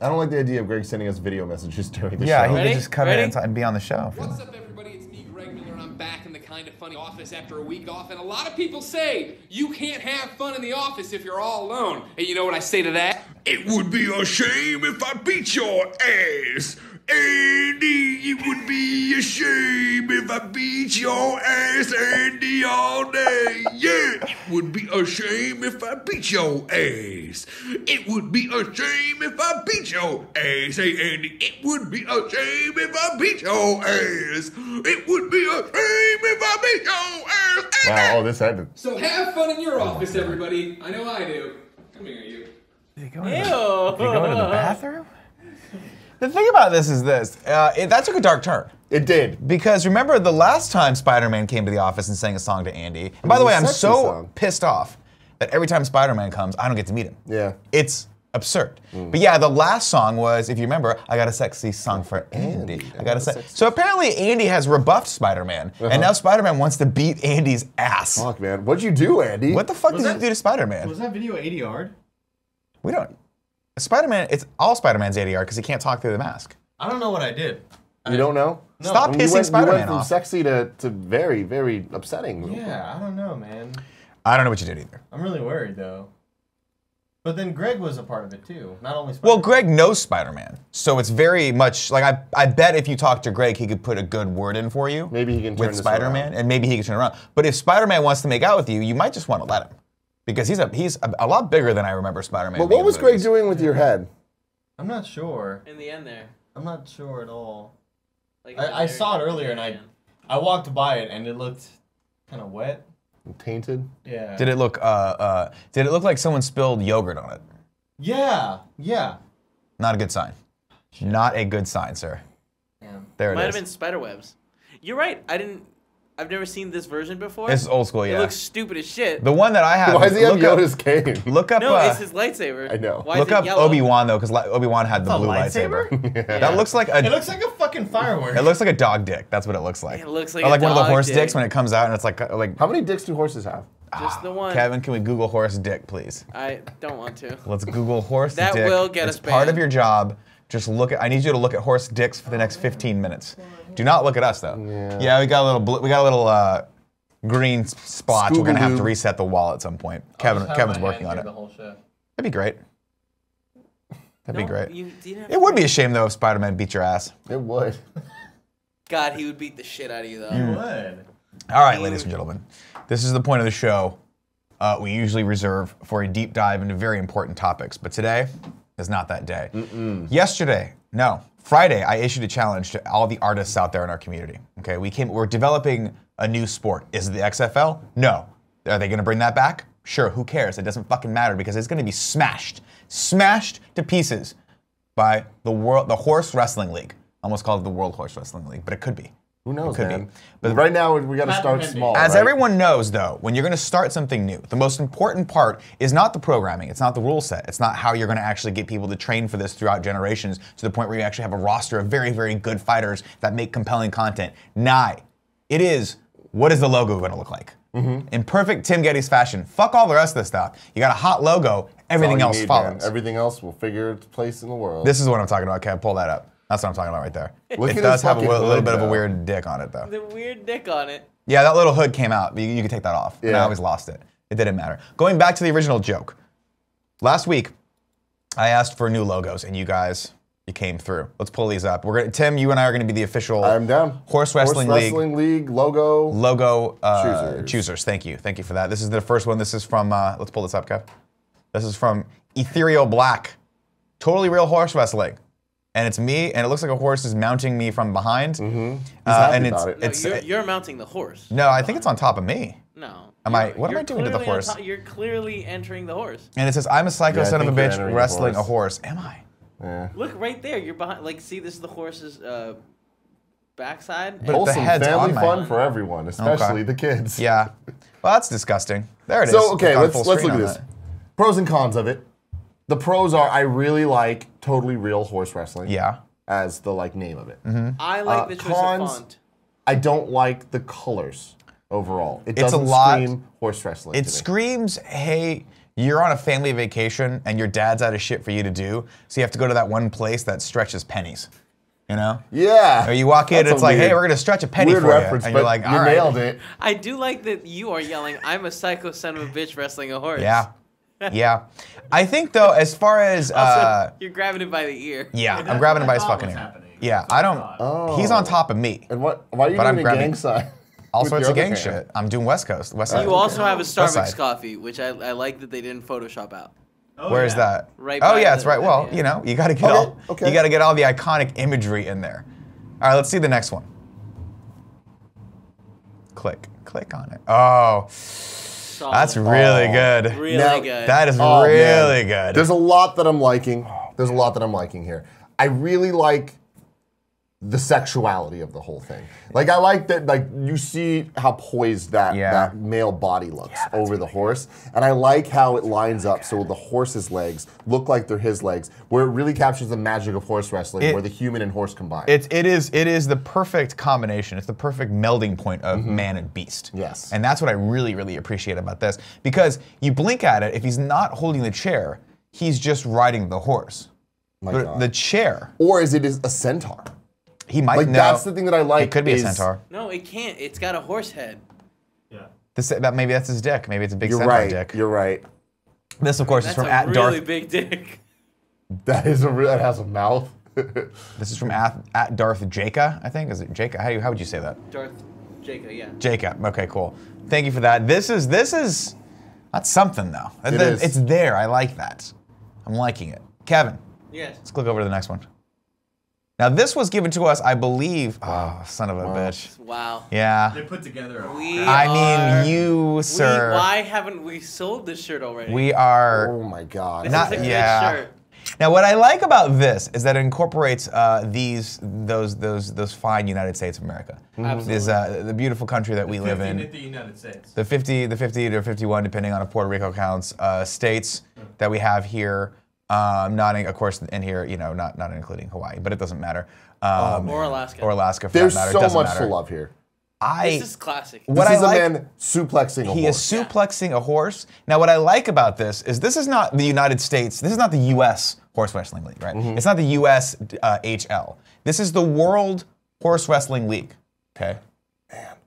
I don't like the idea of Greg sending us video messages during the Yeah, show. he Ready? could just come Ready? in and be on the show. What's up, everybody? It's me, Greg Miller, and I'm back in the Kind of Funny office after a week off. And a lot of people say you can't have fun in the office if you're all alone. And you know what I say to that? It would be a shame if I beat your ass. Andy, it would be a shame if I beat your ass, Andy, all day. Yeah, it would be a shame if I beat your ass. It would be a shame if I beat your ass. Hey, Andy, it would be a shame if I beat your ass. It would be a shame if I beat your ass. Wow, this ended. So have fun in your office, everybody. I know I do. Come here, you. Did he Ew. go into the bathroom? The thing about this is this. That took a dark turn. It did. Because remember the last time Spider-Man came to the office and sang a song to Andy? And by the way, I'm sexy so song. pissed off that every time Spider-Man comes, I don't get to meet him. Yeah. It's absurd. But yeah, the last song was, if you remember, I got a sexy song for Andy. I got a sexy. So apparently Andy has rebuffed Spider-Man, and now Spider-Man wants to beat Andy's ass. Fuck, man. What'd you do, Andy? What the fuck Was did you that- do to Spider-Man? Was that video 80 yard? We don't. Spider-Man, it's all Spider-Man's ADR because he can't talk through the mask. I don't know what I did. You don't know? No. Stop You pissing went Spider-Man from off. sexy to very, very upsetting. Yeah, I don't know, man. I don't know what you did either. I'm really worried though. But then Greg was a part of it too. Not only Spider. Well, Greg knows Spider-Man, so it's very much like I bet if you talk to Greg, he could put a good word in for you. Maybe he can turn with this Spider-Man, around. and maybe he can turn it around. But if Spider-Man wants to make out with you, you might just want to let him, because he's a lot bigger than I remember Spider-Man. But being what in was the Greg movies. doing with your head? I'm not sure. In the end there. I'm not sure at all. Like, I saw it earlier and I walked by it and it looked kind of wet. Tainted? Yeah. Did it look like someone spilled yogurt on it? Yeah. Yeah. Not a good sign. Not a good sign, sir. Damn. There Might it have is. been spider webs. You're right. I've never seen this version before. It's old school, It yeah. looks stupid as shit. The one that I have. Why does he have look up- Yoda's cane? Look up. No, it's his lightsaber. I know. Why Look is it up yellow? Obi-Wan though, because Obi-Wan had the A blue lightsaber? lightsaber. That looks like a. It looks like a fucking firework. It looks like a dog dick. That's what it looks like. It looks like or a like one of the dog horse dick. dicks when it comes out and it's like How many dicks do horses have? Just the one. Kevin, can we Google horse dick, please? I don't want to. Let's Google horse That dick. will get it's us part of banned. your job. Just look at. I need you to look at horse dicks for the next 15 minutes. Do not look at us though. Yeah, we got a little. We got a little green splotch. We're gonna have to Scooby-Doo. reset the wall at some point. Kevin's working on it. The whole show. That'd be great. That'd be great. You didn't have It would be a shame though if Spider-Man beat your ass. It would. God, he would beat the shit out of you though. Mm. Would. All right, ladies and gentlemen, this is the point of the show we usually reserve for a deep dive into very important topics, but today is not that day. Friday, I issued a challenge to all the artists out there in our community. Okay, we're developing a new sport. Is it the XFL? No. Are they going to bring that back? Sure, who cares? It doesn't fucking matter because it's going to be smashed to pieces by the Horse Wrestling League. Almost called it the World Horse Wrestling League, but it could be. Who knows, could man? be. But right now, we got to start small. As right? everyone knows, though, when you're going to start something new, the most important part is not the programming. It's not the rule set. It's not how you're going to actually get people to train for this throughout generations to the point where you actually have a roster of very, very good fighters that make compelling content. It is, what is the logo going to look like? In perfect Tim Gettys fashion, fuck all the rest of this stuff. You got a hot logo, everything else follows. Man. Everything else will figure its place in the world. This is what I'm talking about, Kev. Pull that up. That's what I'm talking about right there. Look It at does his have a fucking little hood, bit of a though. weird dick on it, though. The weird dick on it. Yeah, that little hood came out. You could take that off. And I Yeah. always lost it. It didn't matter. Going back to the original joke. Last week, I asked for new logos, and you came through. Let's pull these up. Tim, you and I are going to be the official I'm down. Horse Wrestling League logo. choosers. Thank you for that. This is the first one. This is from, let's pull this up, Kev. This is from Ethereal Black. Totally real horse wrestling. And it's me, and it looks like a horse is mounting me from behind. He's happy about it. No, you're mounting the horse. No, I think it's on top of me. No. What am I doing to the horse? You're clearly entering the horse. And it says, I'm a psycho Yeah, I son of a think you're bitch entering wrestling the a horse. Am I? Yeah. Look right there. You're behind. Like, see, this is the horse's backside. But Wholesome the head's family on my- fun for everyone, especially the kids. Yeah. Well, that's disgusting. There it is. So, okay, Got a let's full look screen at on this. that. Pros and cons of it. The pros are I really like totally real horse wrestling. Yeah. As the name of it. I like the choice cons, of font. I don't like the colors overall. It It's a doesn't lot- scream horse wrestling. It to me. screams, hey, you're on a family vacation and your dad's out of shit for you to do, so you have to go to that one place that stretches pennies. You know? Yeah. Or you walk in, That's it's a like, hey, weird- we're gonna stretch a penny weird for reference, you, and but you're like, all you right. nailed it. I do like that you are yelling, I'm a psycho son of a bitch wrestling a horse. Yeah, yeah. I think though, as far as Also, you're grabbing it by the ear. yeah, I'm grabbing him by his fucking ear. happening. Yeah, I don't. He's on top of me. And why are you But I'm doing a grabbing- gang sign? All with sorts your of gang other hand? shit. I'm doing West Coast. West Side. You also have a West side. Starbucks coffee, which I like that they didn't Photoshop out. Where's that? Right Oh by yeah, the- that's right. Well, yeah. you know, you got to get Okay. you got to get all the iconic imagery in there. All right, let's see the next one. Click on it. Oh, Solid. that's really good. Really Now, good. That is Oh, really man. good. There's a lot that I'm liking. There's a lot that I'm liking here. I really like the sexuality of the whole thing. Like, I like that, you see how poised that male body looks over the horse. And I like how it lines up so the horse's legs look like they're his legs, where it really captures the magic of horse wrestling, where the human and horse combine. It is the perfect combination. It's the perfect melding point of man and beast. Yes. And that's what I really, really appreciate about this. Because you blink at it, if he's not holding the chair, he's just riding the horse. My But God. the chair, Or is it a centaur? he might know. That's the thing that I like. It could be a is- centaur. No, it can't. It's got a horse head. Yeah. Maybe that's his dick. Maybe it's a big You're centaur right. dick. You're right. This, of course, is That's from a at really Darth. big dick. That has a mouth. This is from at Darth Jaka, I think. Is it Jaka? How would you say that? Darth Jacob, yeah. Jacob. Okay, cool. Thank you for that. This is that's something though. It is. It's there. I like that. I'm liking it. Kevin, Yes. let's click over to the next one. Now this was given to us, I believe. Oh, son of a bitch. Wow. Yeah. They put together a We I are- mean, you, sir. Why haven't we sold this shirt already? We are Oh my God. not. It's a good Yeah. shirt. Now, what I like about this is that it incorporates those fine United States of America. Absolutely. This, the beautiful country that we live in. At the United States. The 50 to 51, depending on if Puerto Rico counts, states that we have here. Not of course in here, not including Hawaii, but it doesn't matter. Or Alaska. Or Alaska for There's that matter. so it doesn't much matter. to love here. This is classic. What This I is like, a man suplexing a he horse. is suplexing a horse. Now, what I like about this is not the United States. This is not the U.S. Horse Wrestling League, right? It's not the U.S. HL. This is the World Horse Wrestling League. Okay.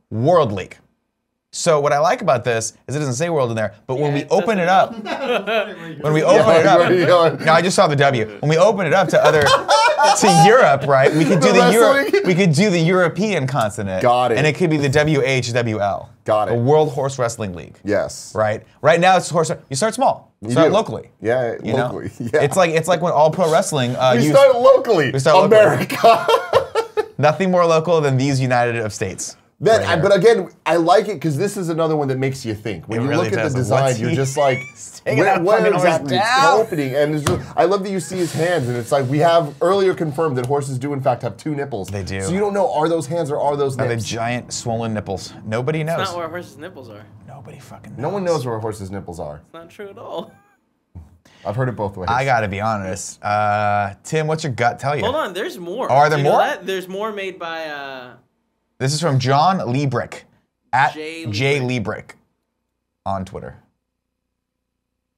World League. So what I like about this is it doesn't say world in there, but when we it open says it up, when we open it up, no, I just saw the W. When we open it up to Europe, right? We could do wrestling? we could do the European continent. Got it. And it could be the WHWL. Got it. The World Horse Wrestling League. Yes. Right. Right now it's horse. You start small. You start do. locally. Yeah, You know? locally. Yeah. It's like when All Pro Wrestling. we start locally. We start locally. America. Nothing more local than these United of States. Then, Right but again, I like it because this is another one that makes you think. When It you really look at does. the design, What's you're he- just like, taking that where fucking horse exactly it's down? opening? And it's just, I love that you see his hands, and it's like we have earlier confirmed that horses do in fact have 2 nipples. They do. So you don't know, are those hands or are those Are they nips? giant swollen nipples? Nobody knows. It's not where a horse's nipples are. Nobody fucking knows. No one knows where a horse's nipples are. It's not true at all. I've heard it both ways. I gotta be honest. Tim, what's your gut tell you? Hold on, there's more. Oh, are there Do you know more? that? There's more made by. This is from John Liebrick at J. J. Liebrick on Twitter.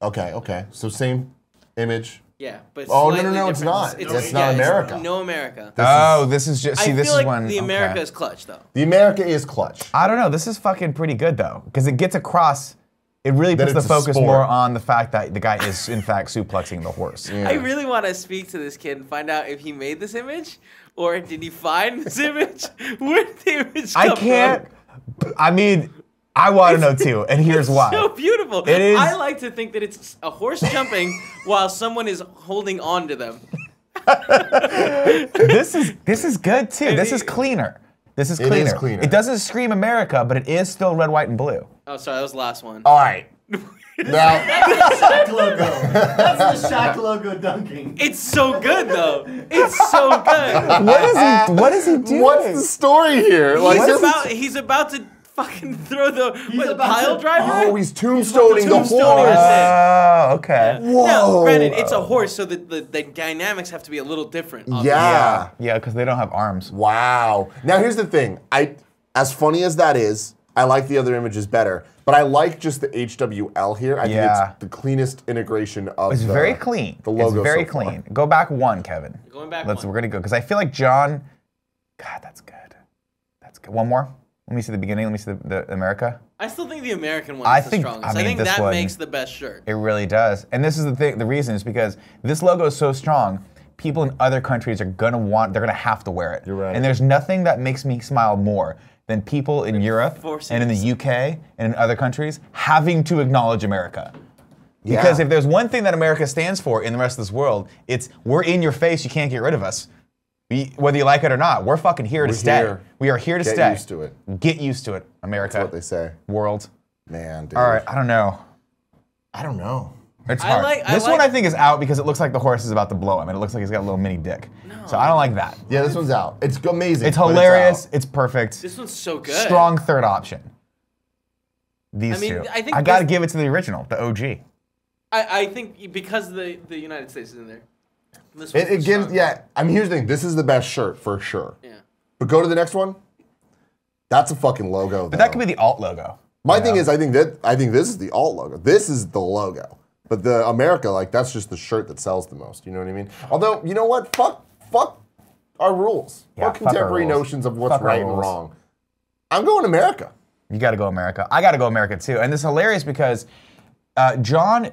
Okay. So same image. Yeah, but Oh, no, slightly it's different. not. That's not it's America. No America. This is just, see, I this feel is like when. the okay. America is clutch though. The America is clutch. I don't know. This is fucking pretty good though, because it gets across. It really That puts the it's a focus sport. more on the fact that the guy is in fact suplexing the horse. Yeah. I really want to speak to this kid and find out if he made this image or did he find this image? Where did the image come I can't. from? I mean, I want to know too, and here's why. So beautiful. It is- I like to think that it's a horse jumping while someone is holding on to them. This is good too. This is cleaner. This is It cleaner. is cleaner. It doesn't scream America, but it is still red, white, and blue. Oh, sorry, that was the last one. All right. Now, Shaq logo. That's the Shaq logo dunking. It's so good though. It's so good. What is he doing? what's the story here? He's about to fucking throw the about pile to- driver. Oh, he's tombstoning the tombstoning horse. us. Oh, okay. Now, Whoa. granted, it's a horse, so the dynamics have to be a little different. obviously. Yeah. Yeah, because they don't have arms. Wow. Now here's the thing. As funny as that is, I like the other images better. But I like just the HWL here. I think Yeah. it's the cleanest integration of It's very clean. The logo It's very so far. clean. Go back one, Kevin. Going back We're one. gonna go because I feel like John. God, that's good. That's good. One more. Let me see the beginning. Let me see the America. I still think the American one I is the think- strongest. I I, mean, think this that one- makes the best shirt. It really does. And this is the thing. The reason is because this logo is so strong. People in other countries are gonna want. They're gonna have to wear it. You're right. And there's nothing that makes me smile more than people in Europe forcing and in the us. UK and in other countries having to acknowledge America. Because Yeah. if there's one thing that America stands for in the rest of this world, it's we're in your face. You can't get rid of us. Whether you like it or not, we're fucking here to We're stay. here. We are here to Get stay. used to it. Get used to it, America. That's what they say. World. Man, dude. All right, I don't know. I don't know. It's I hard. like- I this one like- I think is out because it looks like the horse is about to blow him, and it looks like he's got a little mini dick. So I don't like that. Yeah, this one's out. It's amazing. It's but hilarious. out. It's perfect. This one's so good. Strong third option. These I mean, two. I think I gotta this- give it to the original, the OG. I think because the United States is in there. This one's It gives, strong. yeah. I mean, here's the thing. This is the best shirt for sure. Yeah. But go to the next one. That's a fucking logo. But that could be the alt logo. My you thing know? is, I think this is the alt logo. This is the logo. But the America, like, that's just the shirt that sells the most. You know what I mean? Although, you know what? Fuck our rules. Yeah, fuck fuck our contemporary rules. notions of what's Fuck our right and rules. wrong. I'm going America. You gotta go America. I gotta go America too. And this is hilarious because John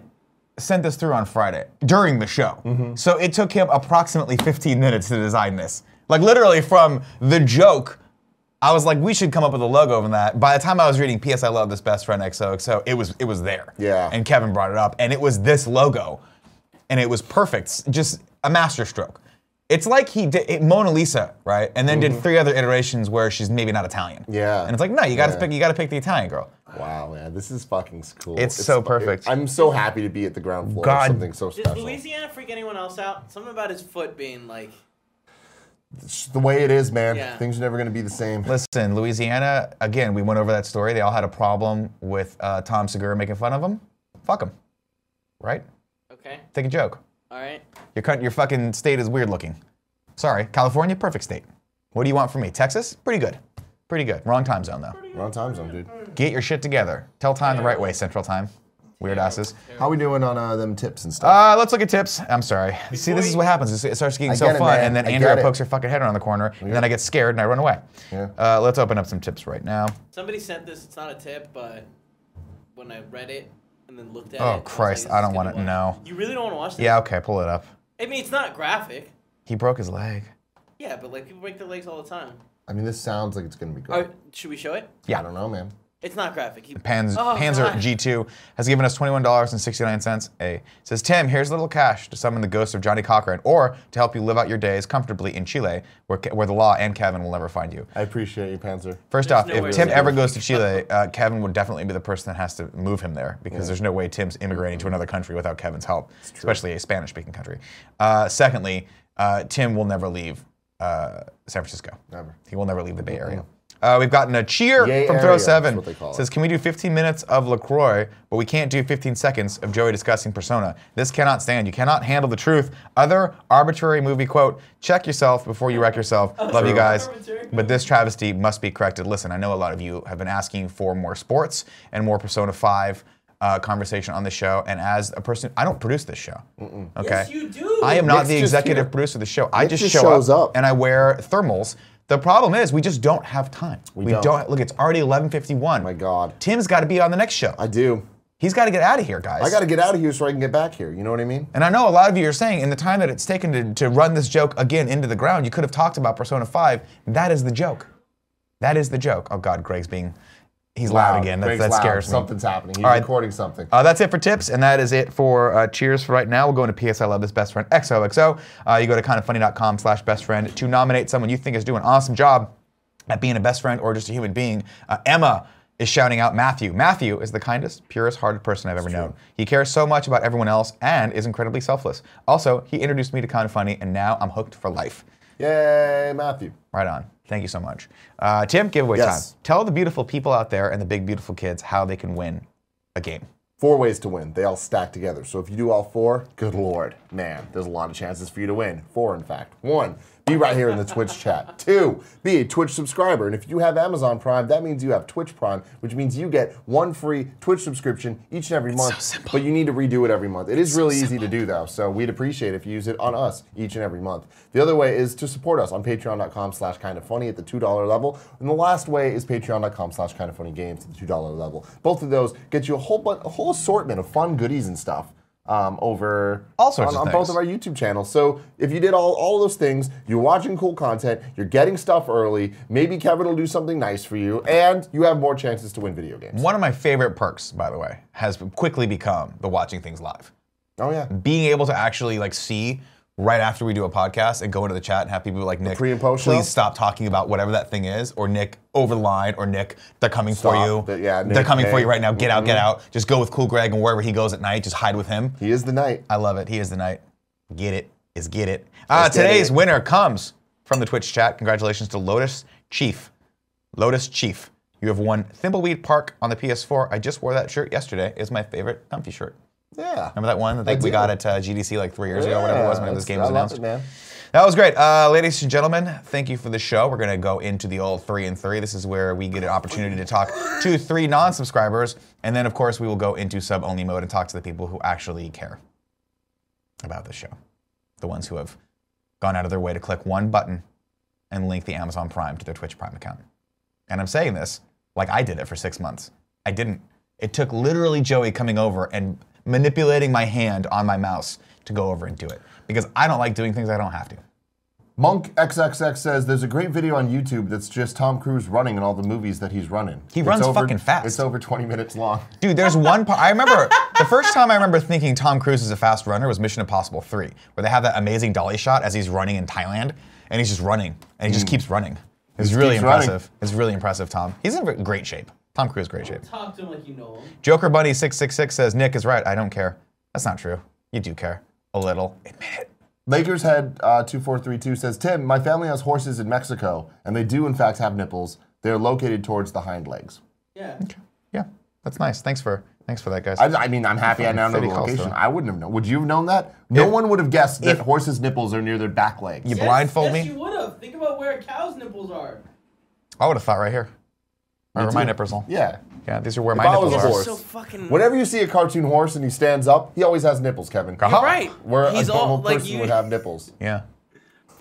sent this through on Friday during the show. Mm-hmm. So it took him approximately 15 minutes to design this. Like literally from the joke, I was like, we should come up with a logo from that. By the time I was reading P.S. I Love This Best Friend XOXO, it was there. Yeah. And Kevin brought it up, and it was this logo. And it was perfect, just a masterstroke. It's like he did Mona Lisa, right? And then did 3 other iterations where she's maybe not Italian. Yeah. And it's like, no, you gotta Yeah. pick the Italian girl. Wow, man. This is fucking cool. It's so perfect. I'm so happy to be at the ground floor God. of something so Did special. Louisiana freak anyone else out? Something about his foot being like. It's the way it is, man. Yeah. Things are never going to be the same. Listen, Louisiana, again, we went over that story. They all had a problem with Tom Segura making fun of them. Fuck them. Right? Okay. Take a joke. All right. Your fucking state is weird looking. Sorry. California, perfect state. What do you want from me? Texas? Pretty good. Pretty good. Wrong time zone, though. Wrong time zone, dude. Get your shit together. Tell time the right way, Central Time. Weird asses. How we doing on them tips and stuff? Let's look at tips. I'm sorry. See, this is what happens. It starts getting I so get it, fun, man. and then I Andrea get it. pokes her fucking head around the corner, and then I get scared and I run away. Yeah. Let's open up some tips right now. Somebody sent this. It's not a tip, but when I read it and then looked at it. Oh, I was Christ, like, I this don't is want gonna to watch. know. You really don't want to watch this? Yeah, okay, pull it up. I mean, it's not graphic. He broke his leg. Yeah, but like people break their legs all the time. I mean, this sounds like it's going to be All great. right, should we show it? Yeah. I don't know, man. It's not graphic. Panzer God. G2 has given us $21.69. Says, Tim, here's a little cash to summon the ghost of Johnny Cochran or to help you live out your days comfortably in Chile, where the law and Kevin will never find you. I appreciate you, Panzer. First off, if Tim ever goes to Chile, Kevin would definitely be the person that has to move him there because there's no way Tim's immigrating to another country without Kevin's help, especially a Spanish-speaking country. Secondly, Tim will never leave San Francisco. Never. He will never leave the Bay Area. We've gotten a cheer Yay from area, Throw7. that's what Says, can we do 15 minutes of LaCroix, but we can't do 15 seconds of Joey discussing Persona. This cannot stand. You cannot handle the truth. Other arbitrary movie quote, check yourself before you wreck yourself. Love you guys. But this travesty must be corrected. Listen, I know a lot of you have been asking for more sports and more Persona 5 conversation on the show, and as a person, I don't produce this show. Okay? Yes, you do. I am not Nick's the just executive here. producer of the show. I Nick just just show shows up. and I wear thermals. The problem is we just don't have time. We don't. Look, it's already 11:51. My God. Tim's got to be on the next show. I do. He's got to get out of here, guys. I got to get out of here so I can get back here. You know what I mean? And I know a lot of you are saying, in the time that it's taken to run this joke again into the ground, you could have talked about Persona 5. That is the joke. That is the joke. Oh God, Greg's being... He's loud again. Greg's That loud. scares me. Something's happening. He's All right. recording something. That's it for tips, and that is it for cheers for right now. We'll go into PS I Love This Best Friend XOXO. You go to kindoffunny.com/bestfriend to nominate someone you think is doing an awesome job at being a best friend or just a human being. Emma is shouting out Matthew. Matthew is the kindest, purest-hearted person I've ever known. He cares so much about everyone else and is incredibly selfless. Also, he introduced me to Kind of Funny, and now I'm hooked for life. Yay, Matthew. Right on. Thank you so much. Tim, giveaway time. Tell the beautiful people out there and the big, beautiful kids how they can win a game. 4 ways to win. They all stack together. So if you do all 4, good Lord, man, there's a lot of chances for you to win. 4, in fact. 1, be right here in the Twitch chat. 2, be a Twitch subscriber. And if you have Amazon Prime, that means you have Twitch Prime, which means you get 1 free Twitch subscription each and every month. So simple. But you need to redo it every month. It is really easy to do, though. So we'd appreciate it if you use it on us each and every month. The other way is to support us on patreon.com/kindoffunny at the $2 level. And the last way is patreon.com/kindoffunnygames at the $2 level. Both of those get you a whole assortment of fun goodies and stuff. Over all sorts of on things. both of our YouTube channels. So if you did all those things, you're watching cool content, you're getting stuff early, maybe Kevin will do something nice for you, and you have more chances to win video games. One of my favorite perks, by the way, has quickly become the watching things live. Oh yeah. Being able to actually like see right after we do a podcast and go into the chat and have people like, Nick, pre and post please show? stop talking about whatever that thing is, or Nick, over the line, or Nick, they're coming for you. Yeah, they're Nick, coming for hey. you right now. Get out, get out. Just go with Cool Greg, and wherever he goes at night, just hide with him. He is the knight. I love it. He is the knight. Get it is get it. Let's get Today's it. winner comes from the Twitch chat. Congratulations to Lotus Chief. Lotus Chief. You have won Thimbleweed Park on the PS4. I just wore that shirt yesterday. It's my favorite comfy shirt. Yeah. Remember that one that we got at GDC like 3 years ago, whatever it was when this game was I love announced? it, man. That was great. Ladies and gentlemen, thank you for the show. We're going to go into the old 3 and 3. This is where we get an opportunity to talk to 3 non-subscribers. And then, of course, we will go into sub-only mode and talk to the people who actually care about the show. The ones who have gone out of their way to click one button and link the Amazon Prime to their Twitch Prime account. And I'm saying this like I did it for 6 months. I didn't. It took literally Joey coming over and manipulating my hand on my mouse to go over and do it. Because I don't like doing things I don't have to. Monk XXX says there's a great video on YouTube that's just Tom Cruise running in all the movies that he's running. He runs fucking fast. It's over 20 minutes long. Dude, there's one part, I remember, the first time I remember thinking Tom Cruise is a fast runner was Mission Impossible 3, where they have that amazing dolly shot as he's running in Thailand, and he's just running, and he just keeps running. It's really impressive. It's really impressive, Tom. He's in great shape. Tom Cruise, great shape. Talk to him like you know him. Joker Bunny 666 says, Nick is right, I don't care. That's not true. You do care. A little. Admit it. Lakers Head 2432 says, Tim, my family has horses in Mexico, and they do in fact have nipples. They're located towards the hind legs. Yeah. Okay. Yeah, that's nice. Thanks for that, guys. I mean, I'm happy I now know the location. I wouldn't have known. Would you have known that? No one would have guessed that horses' nipples are near their back legs. You blindfold Yes, me? you would have. Think about where a cow's nipples are. I would have thought right here. Right where my nipples are. Yeah. Yeah, these are where If my I was nipples a are. horse, So fucking. whenever you see a cartoon horse and he stands up, he always has nipples, Kevin. You're right. Where He's a normal all like person you. would have nipples. Yeah.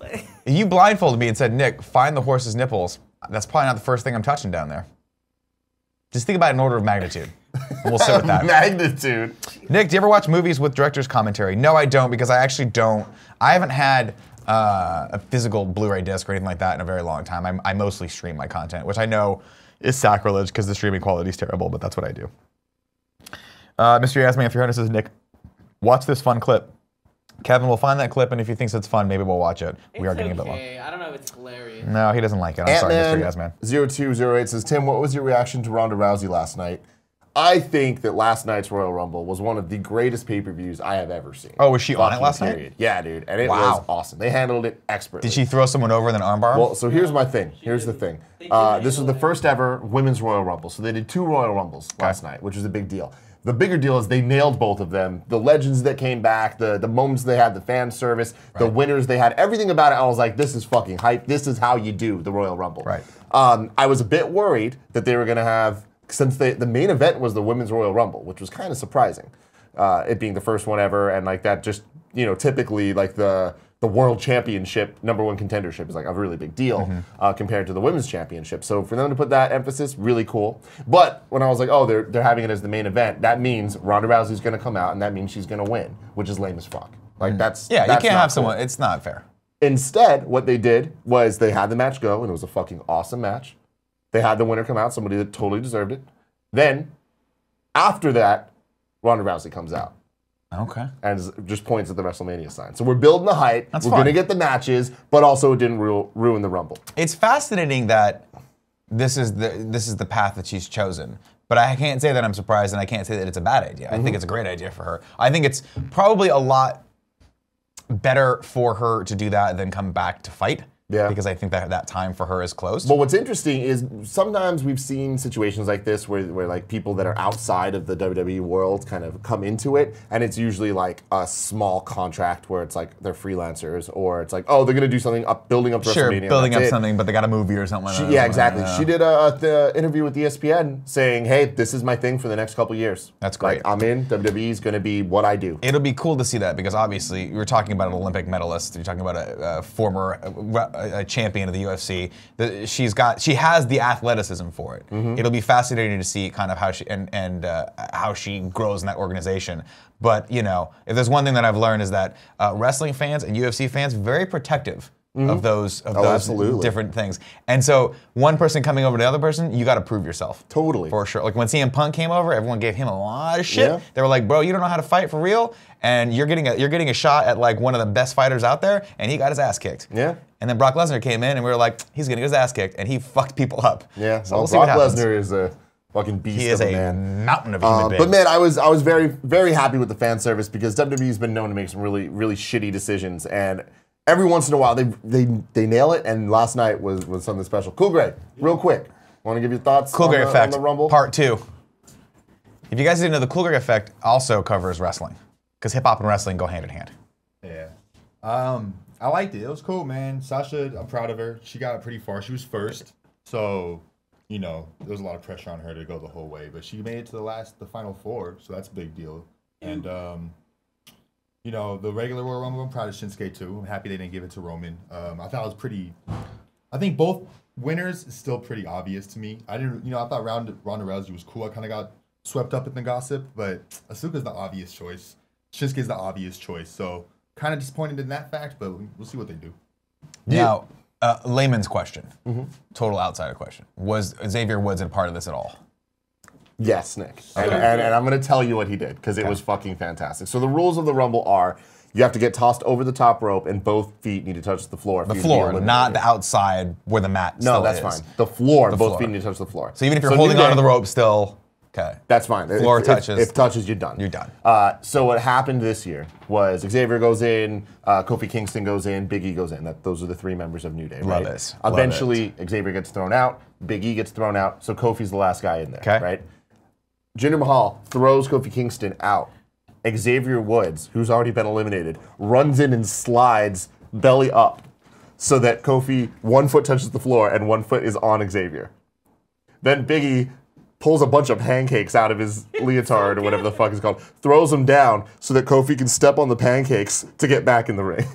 If you blindfolded me and said, Nick, find the horse's nipples, that's probably not the first thing I'm touching down there. Just think about an order of magnitude. And we'll sit with that. Magnitude. Nick, do you ever watch movies with director's commentary? No, I don't, because I actually don't. I haven't had a physical Blu-ray disc or anything like that in a very long time. I mostly stream my content, which I know is sacrilege because the streaming quality is terrible, but that's what I do. Mystery Ass Man 300 says, Nick, watch this fun clip. Kevin will find that clip, and if he thinks it's fun, maybe we'll watch it. We are getting a bit long. I don't know if it's hilarious. No, he doesn't like it. I'm sorry, Mystery Ass Man. 0208 says, Tim, what was your reaction to Ronda Rousey last night? I think that last night's Royal Rumble was one of the greatest pay-per-views I have ever seen. Oh, was she on it last night? Yeah, dude, and it was awesome. They handled it expertly. Did she throw someone over and then armbar? Well, so here's my thing. Here's the thing. This was the first ever women's Royal Rumble. So they did 2 Royal Rumbles last night, which was a big deal. The bigger deal is they nailed both of them. The legends that came back, the moments they had, the fan service, the winners they had, everything about it, I was like, this is fucking hype. This is how you do the Royal Rumble. Right. I was a bit worried that they were going to have, since the main event was the Women's Royal Rumble, which was kind of surprising, it being the first one ever, and like that just, you know, typically like the World Championship, #1 contendership is like a really big deal compared to the Women's Championship. So for them to put that emphasis, really cool. But when I was like, oh, they're having it as the main event, that means Ronda Rousey's going to come out, and that means she's going to win, which is lame as fuck. Like that's you can't have cool. someone. It's not fair. Instead, what they did was they had the match go, and it was a fucking awesome match. They had the winner come out, somebody that totally deserved it. Then, after that, Ronda Rousey comes out. Okay. And just points at the WrestleMania sign. So we're building the hype. That's we're fine. going to get the matches, but also it didn't ruin the Rumble. It's fascinating that this is the path that she's chosen. But I can't say that I'm surprised, and I can't say that it's a bad idea. I think it's a great idea for her. I think it's probably a lot better for her to do that than come back to fight. Yeah. Because I think that time for her is closed. But what's interesting is sometimes we've seen situations like this where like people that are outside of the WWE world kind of come into it, and it's usually like a small contract where it's like they're freelancers, or it's like, oh, they're going to do something building up WrestleMania. Building up something, but they got a movie or something. Yeah, exactly. She did the interview with ESPN saying, hey, this is my thing for the next couple years. That's great. Like, I'm in. WWE is going to be what I do. It'll be cool to see that because obviously you're talking about an Olympic medalist. You're talking about a former a champion of the UFC. She has the athleticism for it. It'll be fascinating to see kind of how she and how she grows in that organization. But you know, if there's one thing that I've learned is that wrestling fans and UFC fans very protective of those different things. And so one person coming over to the other person, you got to prove yourself. Totally. For sure. Like when CM Punk came over, everyone gave him a lot of shit. Yeah. They were like, bro, you don't know how to fight for real, and you're getting a shot at like one of the best fighters out there, and he got his ass kicked. Yeah. And then Brock Lesnar came in, and we were like, he's getting his ass kicked, and he fucked people up. Yeah. So well, we'll see what Brock happens. Lesnar is a fucking beast. He is of a a man. mountain of human being. But man, I was very, very happy with the fan service because WWE's been known to make some really, really shitty decisions, and every once in a while they nail it. And last night was something special. Cool Greg, real quick, want to give your thoughts Cool Greg Effect, on the Rumble? Part 2. If you guys didn't know, the Cool Greg Effect also covers wrestling because hip hop and wrestling go hand in hand. Yeah. I liked it. It was cool, man. Sasha, I'm proud of her. She got it pretty far. She was first. So, you know, there was a lot of pressure on her to go the whole way. But she made it to the final 4, so that's a big deal. And, you know, the regular Royal Rumble, I'm proud of Shinsuke, too. I'm happy they didn't give it to Roman. I thought it was pretty... I think both winners is still pretty obvious to me. I thought Ronda Rousey was cool. I kind of got swept up in the gossip, but Asuka's the obvious choice. Shinsuke's the obvious choice. So... kind of disappointed in that fact, but we'll see what they do. Now, layman's question, total outsider question. Was Xavier Woods a part of this at all? Yes, Nick. And I'm going to tell you what he did, because it was fucking fantastic. So the rules of the Rumble are, you have to get tossed over the top rope, and both feet need to touch the floor. The floor, not the outside where the mat still is. No, that's fine. The floor, both feet need to touch the floor. So even if you're holding onto the rope still... Okay. That's fine. Floor touches. If touches, you're done. You're done. So what happened this year was Xavier goes in, Kofi Kingston goes in, Big E goes in. Those are the 3 members of New Day, right? Love this. Eventually, Xavier gets thrown out, Big E gets thrown out, so Kofi's the last guy in there, right? Jinder Mahal throws Kofi Kingston out. Xavier Woods, who's already been eliminated, runs in and slides belly up so that Kofi, 1 foot touches the floor and 1 foot is on Xavier. Then Big E pulls a bunch of pancakes out of his leotard or whatever the fuck it's called, throws them down so that Kofi can step on the pancakes to get back in the ring.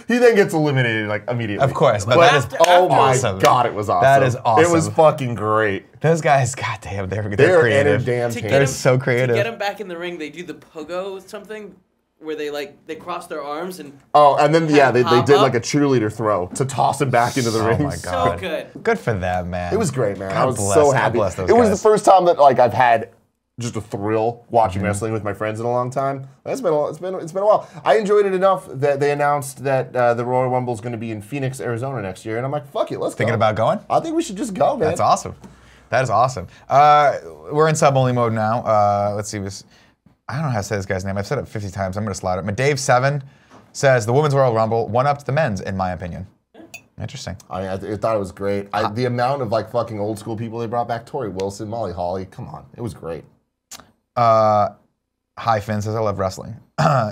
He then gets eliminated like immediately. Of course, but that is oh my awesome. God, it was awesome. That is awesome. It was fucking great. Those guys, goddamn, they're They're creative. damn They're so creative. To get him back in the ring, they do the pogo something. where they cross their arms and and then they pop did up. like a cheerleader throw to toss him back into the ring. Oh my so god. good. Good for them, man. It was great, man. God I was bless- so God happy. bless those It was guys. the first time that like I've had just a thrill watching wrestling with my friends in a long time. It's been a while. I enjoyed it enough that they announced that the Royal Rumble is going to be in Phoenix, Arizona next year, and I'm like, fuck it, let's go. Thinking about going? I think we should just go, man. That's awesome. That is awesome. We're in sub-only mode now. Let's see this. I don't know how to say this guy's name. I've said it 50 times. I'm going to slide it. Dave7 says the Women's Royal Rumble one-upped the men's, in my opinion. Interesting. I thought it was great. The amount of like fucking old school people they brought back, Tori Wilson, Molly Holly, come on. It was great. Hi, Finn says, I love wrestling.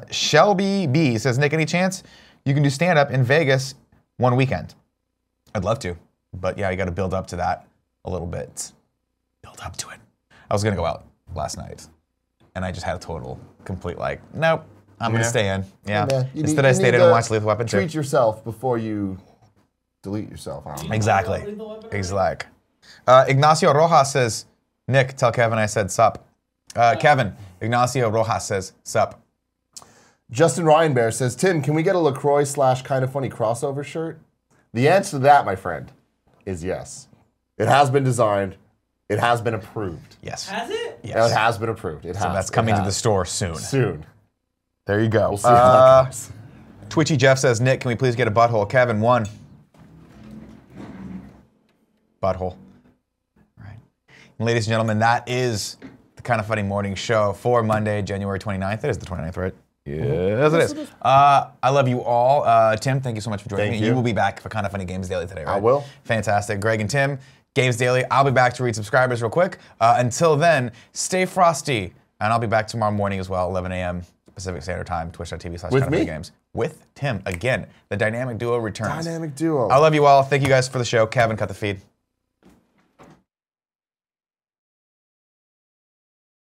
Shelby B says, Nick, any chance you can do stand-up in Vegas one weekend? I'd love to. But yeah, you got to build up to that a little bit. Build up to it. I was going to go out last night. And I just had a total, complete like, nope, I'm going to stay in. Yeah. Yeah, Instead, I stayed in and watched Lethal Weapon 2. Treat yourself before you delete yourself. I don't know. Exactly. Exactly. Ignacio Rojas says, Nick, tell Kevin I said sup. Kevin, Ignacio Rojas says sup. Justin Ryanbear says, Tim, can we get a LaCroix / Kind of Funny crossover shirt? The answer to that, my friend, is yes. It has been designed. It has been approved. Yes. Has it? Yes. It has been approved. It has. So that's coming to the store soon. Soon. There you go. We'll see how that goes. Twitchy Jeff says, Nick, can we please get a butthole? Kevin, 1. Butthole. All right. And ladies and gentlemen, that is the Kind of Funny Morning Show for Monday, January 29th. It is the 29th, right? Yes, it is. I love you all. Tim, thank you so much for joining me. Thank you. You will be back for Kind of Funny Games Daily today, right? I will. Fantastic. Greg and Tim, Games Daily. I'll be back to read subscribers real quick. Until then, stay frosty. And I'll be back tomorrow morning as well, 11 a.m. Pacific Standard Time, twitch.tv/KindofFunnyGames. With Tim. Again, the dynamic duo returns. Dynamic duo. I love you all. Thank you guys for the show. Kevin, cut the feed.